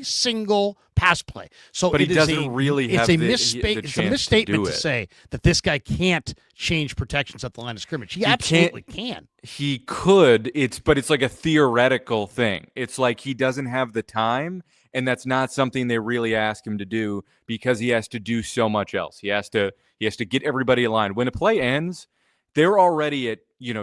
single pass play. So but he doesn't really have it's a misstatement to say that this guy can't change protections at the line of scrimmage. He absolutely can. He could. But it's like a theoretical thing. It's like he doesn't have the time, and that's not something they really ask him to do because he has to do so much else. He has to get everybody aligned. When a play ends, they're already at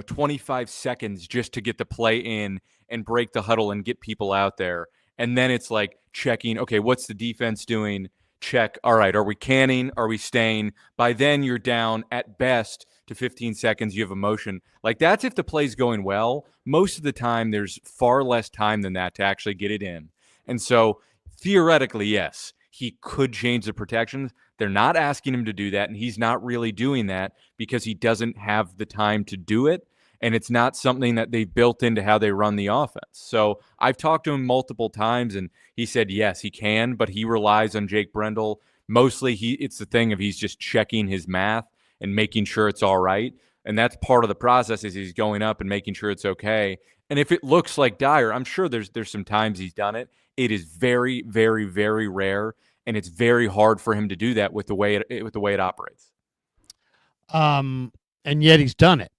25 seconds just to get the play in and break the huddle and get people out there. And then it's like checking, okay, what's the defense doing? Check. All right, are we canning? Are we staying? By then you're down at best to 15 seconds. You have a motion. Like that's if the play's going well. Most of the time there's far less time than that to actually get it in. And so theoretically, yes, he could change the protections. They're not asking him to do that, and he's not really doing that because he doesn't have the time to do it. And it's not something that they've built into how they run the offense. So I've talked to him multiple times, and he said, yes, he can, but he relies on Jake Brendel mostly it's the thing of he's just checking his math and making sure it's all right. And that's part of the process is he's going up and making sure it's okay. And if it looks like Dyer, I'm sure there's some times he's done it. It is very, very, very rare, and it's very hard for him to do that with the way it operates. And yet he's done it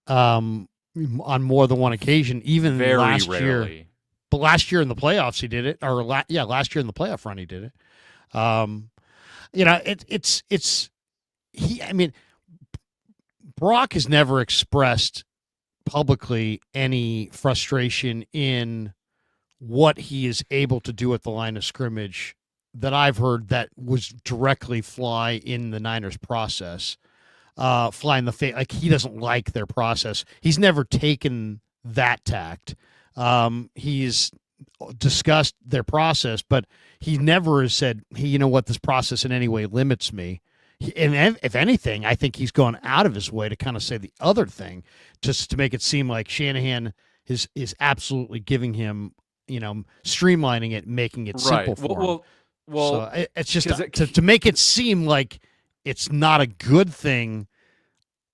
on more than one occasion, even Very last rarely. year. But last year in the playoffs he did it, or last year in the playoff run he did it. I mean, Brock has never expressed publicly any frustration in what he is able to do at the line of scrimmage that I've heard that was directly fly in the Niners process. Fly in the face, like he doesn't like their process. He's never taken that tact. He's discussed their process, but he never has said, hey, you know what, this process in any way limits me. And if anything, I think he's gone out of his way to kind of say the other thing, just to make it seem like Shanahan is absolutely giving him, streamlining it, making it simple for him. Well, so it's just to make it seem like it's not a good thing.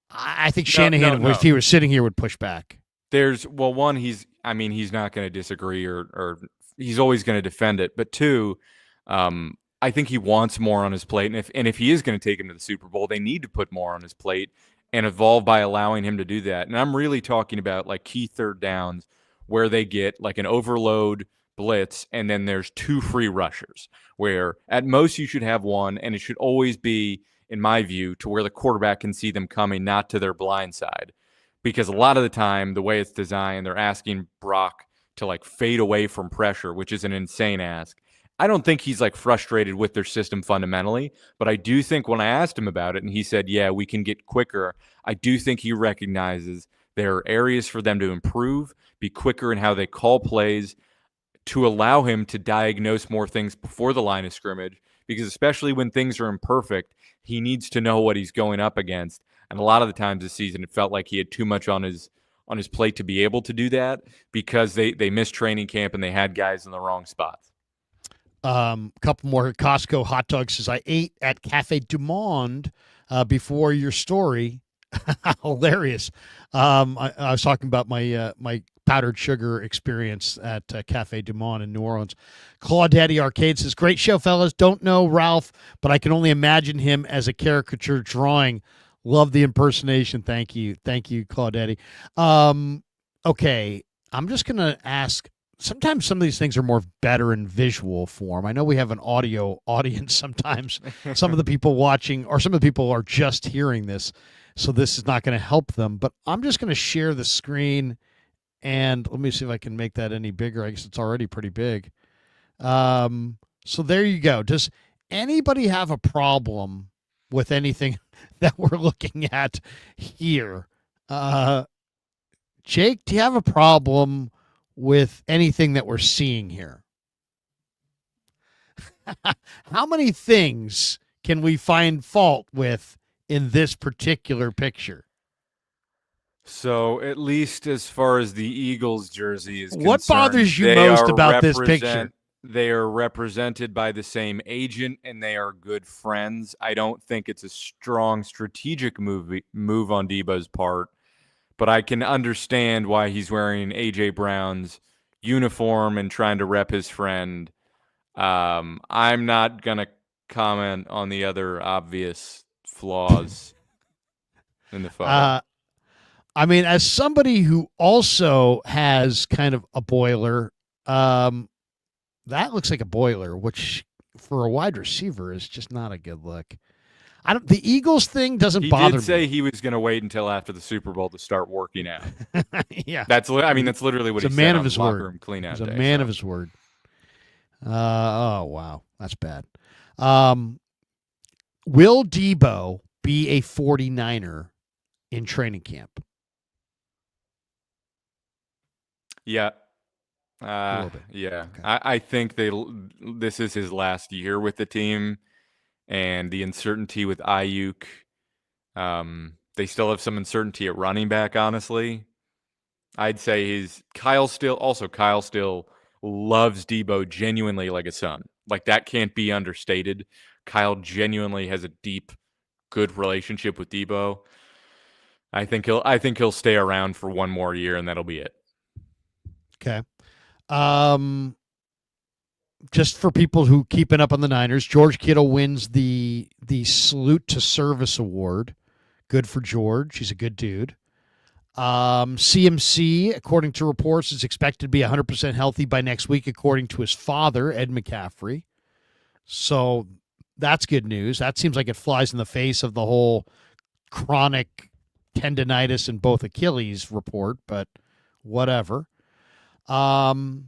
I think Shanahan, if he were sitting here, would push back. One, he's not going to disagree or he's always going to defend it. But two, I think he wants more on his plate. And if he is going to take him to the Super Bowl, they need to put more on his plate and evolve by allowing him to do that. And I'm really talking about like key third downs where they get like an overload blitz and then there's 2 free rushers where at most you should have one, and it should always be, in my view, to where the quarterback can see them coming, not to their blind side. Because a lot of the time, the way it's designed, they're asking Brock to like fade away from pressure, which is an insane ask. I don't think he's like frustrated with their system fundamentally, but I do think when I asked him about it and he said, yeah, we can get quicker, I do think he recognizes there are areas for them to improve, be quicker in how they call plays, to allow him to diagnose more things before the line of scrimmage, because especially when things are imperfect, he needs to know what he's going up against. And a lot of the times this season, it felt like he had too much on his plate to be able to do that because they missed training camp and they had guys in the wrong spots. Couple more. Costco hot dog says, I ate at Cafe Du Monde before your story. Hilarious. I was talking about my my powdered sugar experience at Cafe Du Monde in New Orleans. Claudaddy Arcade says, great show, fellas. Don't know Ralph, but I can only imagine him as a caricature drawing. Love the impersonation. Thank you. Thank you, Claudaddy. Okay, I'm just going to ask, sometimes some of these things are more better in visual form. I know we have an audio audience sometimes. Some of the people watching, or some of the people are just hearing this, so this is not going to help them. But I'm just going to share the screen, and let me see if I can make that any bigger. I guess it's already pretty big. So there you go. Does anybody have a problem with anything that we're looking at here? Jake, do you have a problem with anything that we're seeing here? How many things can we find fault with in this particular picture? So at least as far as the Eagles jersey is concerned, what bothers you most about this picture? They are represented by the same agent and they are good friends. I don't think it's a strong strategic move on Debo's part, but I can understand why he's wearing A.J. Brown's uniform and trying to rep his friend. I'm not going to comment on the other obvious flaws in the photo. I mean, as somebody who also has kind of a boiler, that looks like a boiler, which for a wide receiver is just not a good look. The Eagles thing doesn't bother me. He did say he was going to wait until after the Super Bowl to start working out. Yeah, that's literally what he said on the locker room clean out day. He's a man of his word. Oh wow, that's bad. Will Debo be a 49er in training camp? Yeah. A little bit. Yeah. Okay. I think this is his last year with the team, and the uncertainty with Ayuk. They still have some uncertainty at running back, honestly. I'd say Kyle still loves Debo genuinely like a son. Like, that can't be understated. Kyle genuinely has a deep, good relationship with Debo. I think he'll stay around for one more year, and that'll be it. Okay. Just for people who keeping up on the Niners, George Kittle wins the Salute to Service Award. Good for George. He's a good dude. CMC, according to reports, is expected to be 100% healthy by next week, according to his father, Ed McCaffrey. So that's good news. That seems like it flies in the face of the whole chronic tendonitis in both Achilles report, but whatever. And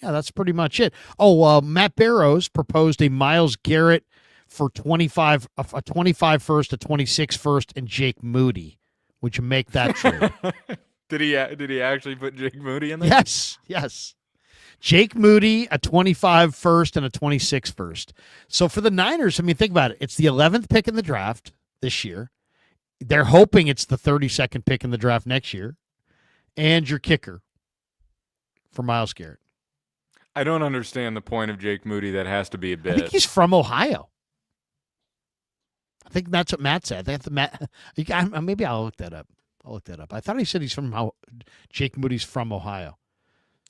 yeah, that's pretty much it. Oh, Matt Barrows proposed a Myles Garrett for 25 first, a 26 first, and Jake Moody. Would you make that trade? Did he actually put Jake Moody in there? Yes. Jake Moody, a 25 first and a 26 first. So for the Niners, I mean, think about it. It's the 11th pick in the draft this year. They're hoping it's the 32nd pick in the draft next year. And your kicker for Myles Garrett. I don't understand the point of Jake Moody. That has to be a bit. I think he's from Ohio. I think that's what Matt said. Maybe I'll look that up. I thought he said he's from Jake Moody's from Ohio.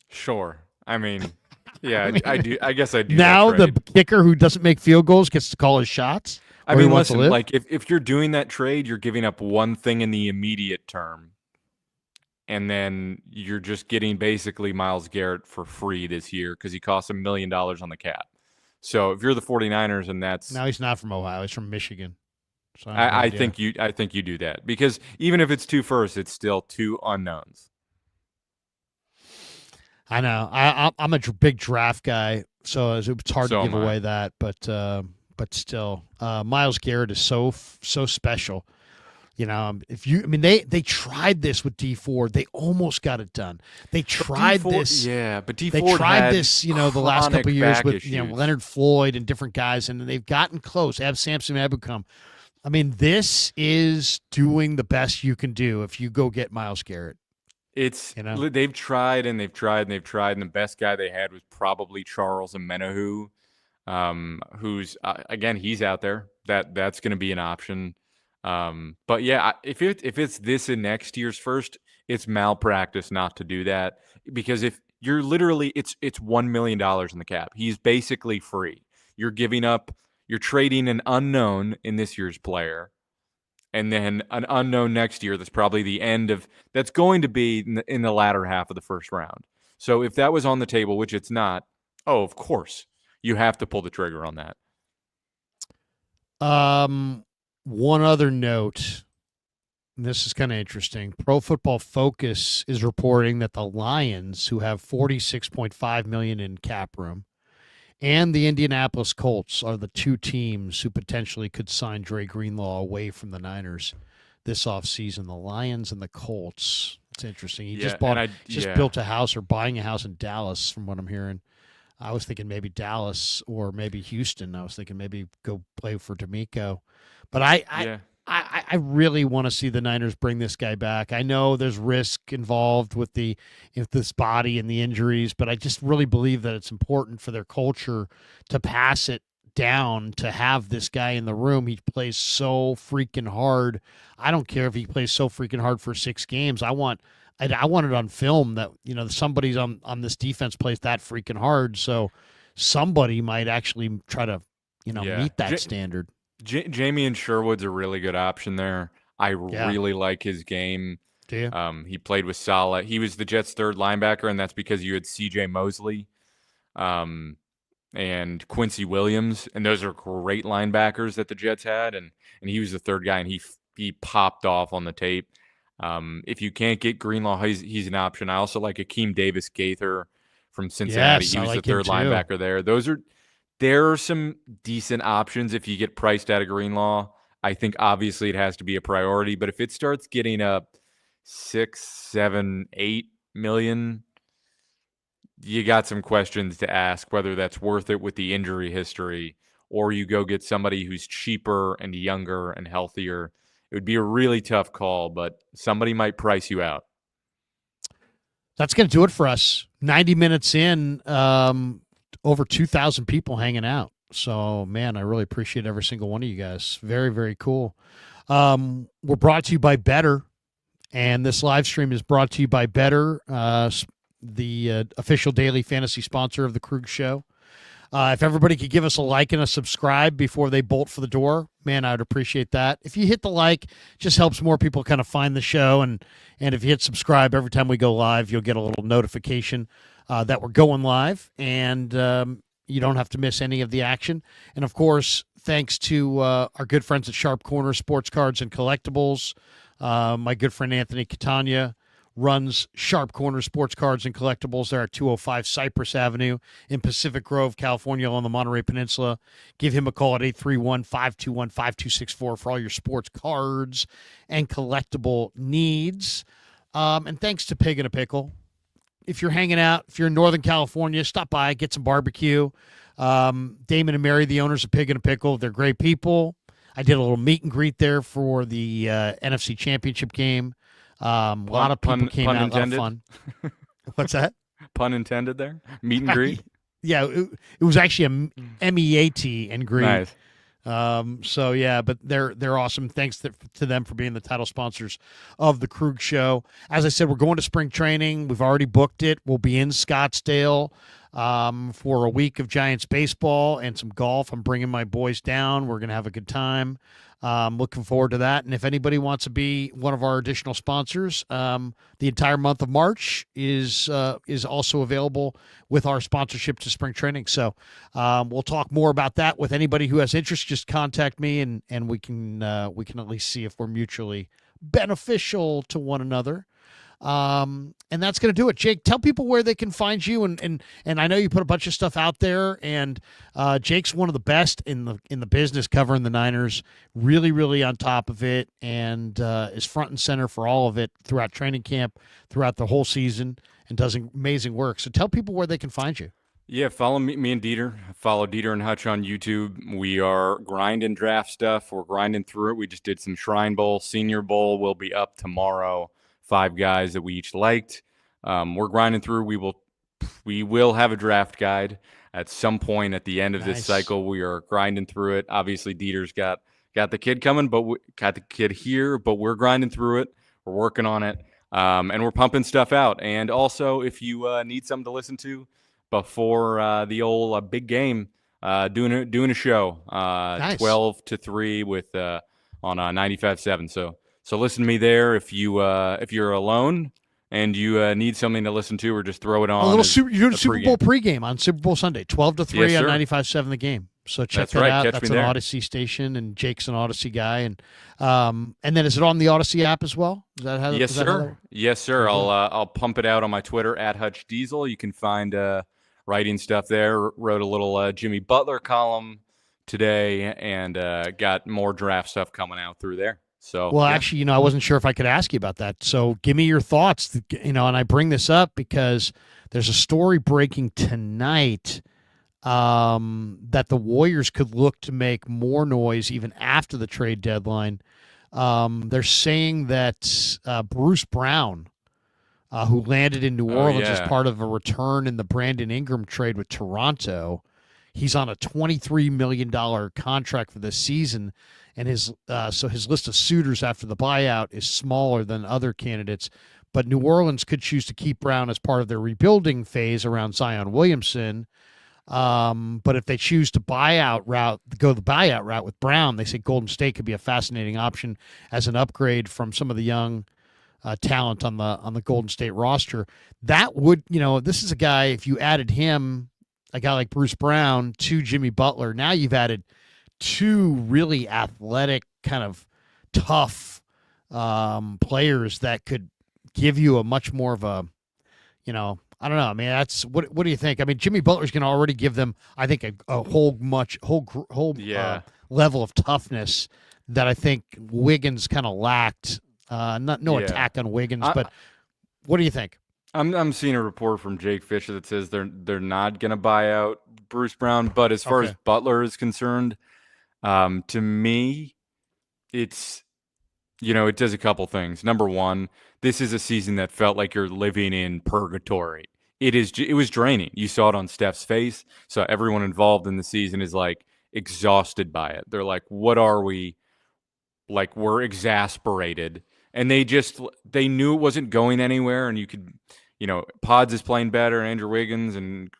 Sure. I mean, yeah, I do. I guess I do. Now that trade. the kicker who doesn't make field goals gets to call his shots. I mean, listen, like if you're doing that trade, you're giving up one thing in the immediate term, and then you're just getting basically Myles Garrett for free this year because he costs $1 million on the cap. So if you're the 49ers and that's now he's not from Ohio, he's from Michigan. So I think you do that because even if it's 2 firsts, it's still 2 unknowns. I know. I'm a big draft guy, so it's hard to give away that. But still, Myles Garrett is so special. You know, they tried this with Dee Ford. They almost got it done. They tried this. Yeah, but Dee They Ford tried had this, the last couple of years with issues. Leonard Floyd and different guys, and they've gotten close. Ab Samson Ebukam. I mean, this is doing the best you can do if you go get Myles Garrett. It's they've tried and they've tried and they've tried, and the best guy they had was probably Charles Omenihu, who's again, he's out there. That's going to be an option. But yeah, if it's this in next year's first, it's malpractice not to do that, because if you're literally it's $1 million in the cap. He's basically free. You're trading an unknown in this year's player, and then an unknown next year that's probably that's going to be in the latter half of the first round. So if that was on the table, which it's not, of course, you have to pull the trigger on that. One other note, and this is kind of interesting. Pro Football Focus is reporting that the Lions, who have $46.5 million in cap room, and the Indianapolis Colts are the 2 teams who potentially could sign Dre Greenlaw away from the Niners this offseason. The Lions and the Colts. It's interesting. He just built a house or buying a house in Dallas, from what I'm hearing. I was thinking maybe Dallas or maybe Houston. I was thinking maybe go play for D'Amico. But I really want to see the Niners bring this guy back. I know there's risk involved with this body and the injuries, but I just really believe that it's important for their culture to pass it down, to have this guy in the room. He plays so freaking hard. I don't care if he plays so freaking hard for 6 games. I want it on film that, somebody's on this defense plays that freaking hard. So somebody might actually try to, meet that standard. Jamie and Sherwood's a really good option there. I really like his game. Do you? He played with Saleh. He was the Jets' 3rd linebacker, and that's because you had C.J. Mosley and Quincy Williams, and those are great linebackers that the Jets had, and he was the 3rd guy, and he popped off on the tape. If you can't get Greenlaw, he's an option. I also like Akeem Davis-Gaither from Cincinnati. Yes, he was I like the 3rd linebacker there. There are some decent options if you get priced out of Greenlaw. I think obviously it has to be a priority, but if it starts getting up 6, 7, 8 million, you got some questions to ask whether that's worth it with the injury history, or you go get somebody who's cheaper and younger and healthier. It would be a really tough call, but somebody might price you out. That's going to do it for us. 90 minutes in. over 2,000 people hanging out. So, man, I really appreciate every single one of you guys. Very, very cool. We're brought to you by Better, and this live stream is brought to you by Better, the official daily fantasy sponsor of the Krug Show. If everybody could give us a like and a subscribe before they bolt for the door, man, I would appreciate that. If you hit the like, it just helps more people kind of find the show. And if you hit subscribe, every time we go live, you'll get a little notification that we're going live. And you don't have to miss any of the action. And, of course, thanks to our good friends at Sharp Corner Sports Cards and Collectibles. My good friend Anthony Catania runs Sharp Corner Sports Cards and Collectibles. They're at 205 Cypress Avenue in Pacific Grove, California, on the Monterey Peninsula. Give him a call at 831-521-5264 for all your sports cards and collectible needs. And thanks to Pig and a Pickle. If you're hanging out, if you're in Northern California, stop by, get some barbecue. Damon and Mary, the owners of Pig and a Pickle, they're great people. I did a little meet and greet there for the NFC Championship game. A lot of people came out. A lot of fun. What's that? Pun intended there. Meet and greet. Yeah, it was actually a MEAT and greet. Nice. So yeah, but they're awesome. Thanks to them for being the title sponsors of the Krug Show. As I said, we're going to spring training. We've already booked it. We'll be in Scottsdale for a week of Giants baseball and some golf. I'm bringing my boys down. We're gonna have a good time. Looking forward to that. And if anybody wants to be one of our additional sponsors, the entire month of March is also available with our sponsorship to spring training. So we'll talk more about that with anybody who has interest. Just contact me and we can at least see if we're mutually beneficial to one another. And that's going to do it. Jake, tell people where they can find you. And I know you put a bunch of stuff out there, and Jake's one of the best in the business covering the Niners, really, really on top of it, and is front and center for all of it throughout training camp, throughout the whole season, and does amazing work. So tell people where they can find you. Yeah, follow me and Dieter. Follow Dieter and Hutch on YouTube. We are grinding draft stuff. We're grinding through it. We just did some Shrine Bowl. Senior Bowl will be up tomorrow. 5 guys that we each liked. We're grinding through. We will have a draft guide at some point at the end of this cycle. We are grinding through it. Obviously, Dieter's got the kid coming, but got the kid here. But we're grinding through it. We're working on it, and we're pumping stuff out. And also, if you need something to listen to before the old big game, doing a show 12 to 3 with on 95.7. So listen to me there if you're alone and you need something to listen to, or just throw it on. You're doing a Super Bowl pregame on Super Bowl Sunday, 12 to 3 on 95.7 The Game. So check that out. That's an Odyssey station, and Jake's an Odyssey guy. And then is it on the Odyssey app as well? Is that how? Yes, sir. Yes, sir. I'll pump it out on my Twitter at Hutch Diesel. You can find writing stuff there. Wrote a little Jimmy Butler column today, and got more draft stuff coming out through there. So, well, actually, I wasn't sure if I could ask you about that. So give me your thoughts, and I bring this up because there's a story breaking tonight that the Warriors could look to make more noise even after the trade deadline. They're saying that Bruce Brown, who landed in New Orleans as part of a return in the Brandon Ingram trade with Toronto, he's on a $23 million contract for this season. And his list of suitors after the buyout is smaller than other candidates. But New Orleans could choose to keep Brown as part of their rebuilding phase around Zion Williamson. But if they choose to go the buyout route with Brown, they say Golden State could be a fascinating option as an upgrade from some of the young talent on the Golden State roster. That would, this is a guy, if you added him, a guy like Bruce Brown, to Jimmy Butler, now you've added 2 really athletic, kind of tough players that could give you a much more of a, I don't know. I mean, that's what do you think? I mean, Jimmy Butler's going to already give them, I think, a whole level of toughness that I think Wiggins kind of lacked. Attack on Wiggins, but what do you think? I'm seeing a report from Jake Fisher that says they're not going to buy out Bruce Brown, but as far as Butler is concerned, to me, it's, it does a couple things. Number one, this is a season that felt like you're living in purgatory. it was draining. You saw it on Steph's face. So everyone involved in the season is like exhausted by it. They're like, what are we? Like, we're exasperated. And they knew it wasn't going anywhere. And you could, Pods is playing better, Andrew Wiggins and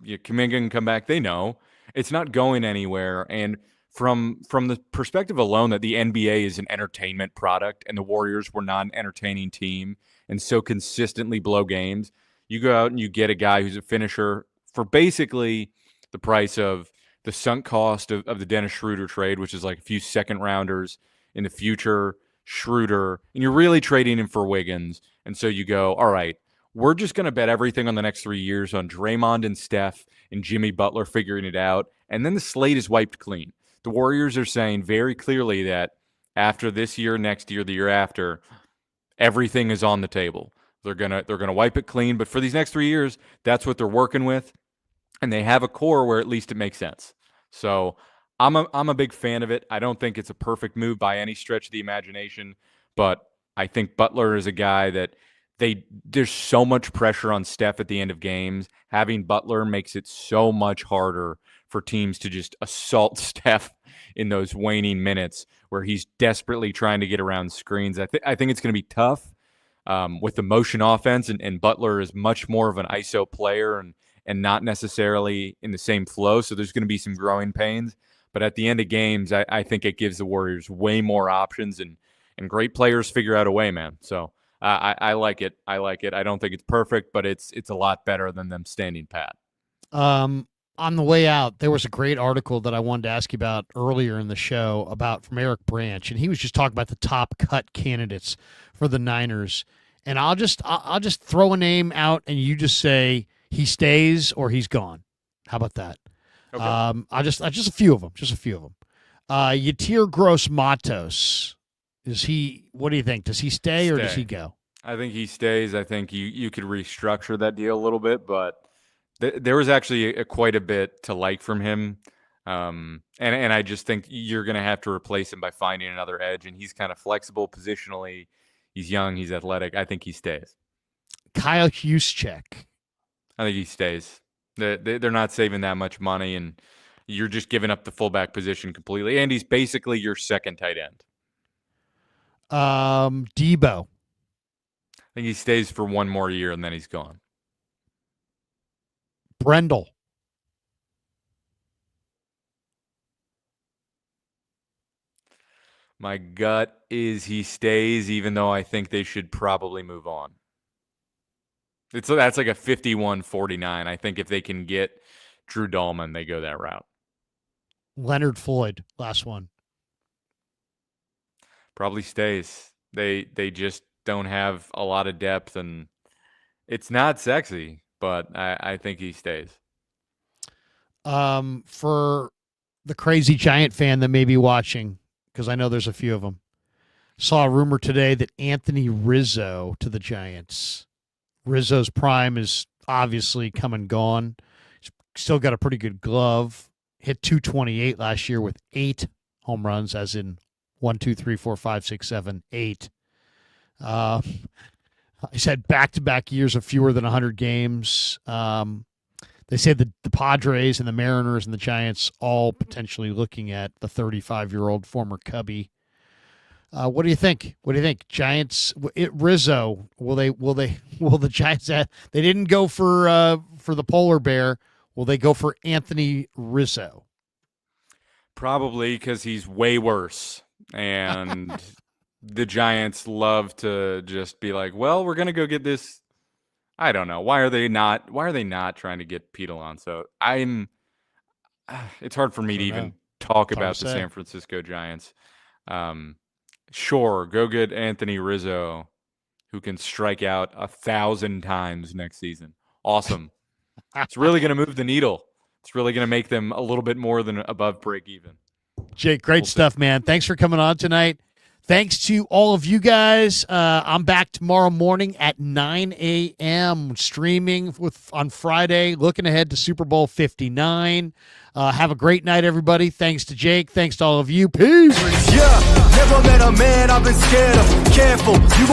Kuminga can come back. They know it's not going anywhere. And from the perspective alone that the NBA is an entertainment product and the Warriors were not an entertaining team and so consistently blow games, you go out and you get a guy who's a finisher for basically the price of the sunk cost of the Dennis Schroeder trade, which is like a few second rounders in the future, Schroeder, and you're really trading him for Wiggins. And so you go, all right, we're just going to bet everything on the next 3 years on Draymond and Steph and Jimmy Butler figuring it out. And then the slate is wiped clean. The Warriors are saying very clearly that after this year, next year, the year after, everything is on the table. They're gonna wipe it clean, but for these next 3 years, that's what they're working with, and they have a core where at least it makes sense. So I'm a big fan of it. I don't think it's a perfect move by any stretch of the imagination, but I think Butler is a guy that there's so much pressure on Steph at the end of games. Having Butler makes it so much harder for teams to just assault Steph in those waning minutes where he's desperately trying to get around screens. I think it's going to be tough. With the motion offense, and Butler is much more of an ISO player and not necessarily in the same flow. So there's going to be some growing pains. But at the end of games, I think it gives the Warriors way more options, and great players figure out a way, man. So I like it. I like it. I don't think it's perfect, but it's a lot better than them standing pat. On the way out, there was a great article that I wanted to ask you about earlier in the show from Eric Branch, and he was just talking about the top cut candidates for the Niners. And I'll just throw a name out, and you just say he stays or he's gone. How about that? Okay. I just a few of them. Yatir Gross-Matos. What do you think? Does he stay or does he go? I think he stays. I think you could restructure that deal a little bit, but there was actually quite a bit to like from him. And I just think you're going to have to replace him by finding another edge, and he's kind of flexible positionally. He's young. He's athletic. I think he stays. Kyle Juszczyk. I think he stays. They're not saving that much money, and you're just giving up the fullback position completely. And he's basically your second tight end. Debo. I think he stays for one more year, and then he's gone. Brendel. My gut is he stays, even though I think they should probably move on. That's like a 51-49. I think if they can get Drew Dahlman, they go that route. Leonard Floyd, last one. Probably stays. They just don't have a lot of depth, and it's not sexy, but I think he stays. For the crazy Giant fan that may be watching, because I know there's a few of them, saw a rumor today that Anthony Rizzo to the Giants. Rizzo's prime is obviously come and gone. He's still got a pretty good glove. Hit 228 last year with 8 home runs, as in 1, 2, 3, 4, 5, 6, 7, 8. He's had back-to-back years of fewer than 100 games. They say that the Padres and the Mariners and the Giants all potentially looking at the 35-year-old former Cubby. What do you think? Giants, Rizzo, will the Giants they didn't go for the polar bear. Will they go for Anthony Rizzo? Probably, because he's way worse. And the Giants love to just be like, well, we're going to go get this. I don't know. Why are they not trying to get Pete Alonso? It's hard for me to even talk about the San Francisco Giants. Sure, go get Anthony Rizzo, who can strike out 1,000 times next season. Awesome. It's really going to move the needle. It's really going to make them a little bit more than above break even. Jake, great stuff, man. Thanks for coming on tonight. Thanks to all of you guys. I'm back tomorrow morning at 9 a.m. streaming on Friday, looking ahead to Super Bowl 59. Have a great night, everybody. Thanks to Jake. Thanks to all of you. Peace. Yeah, never met a man I've been scared of. Careful.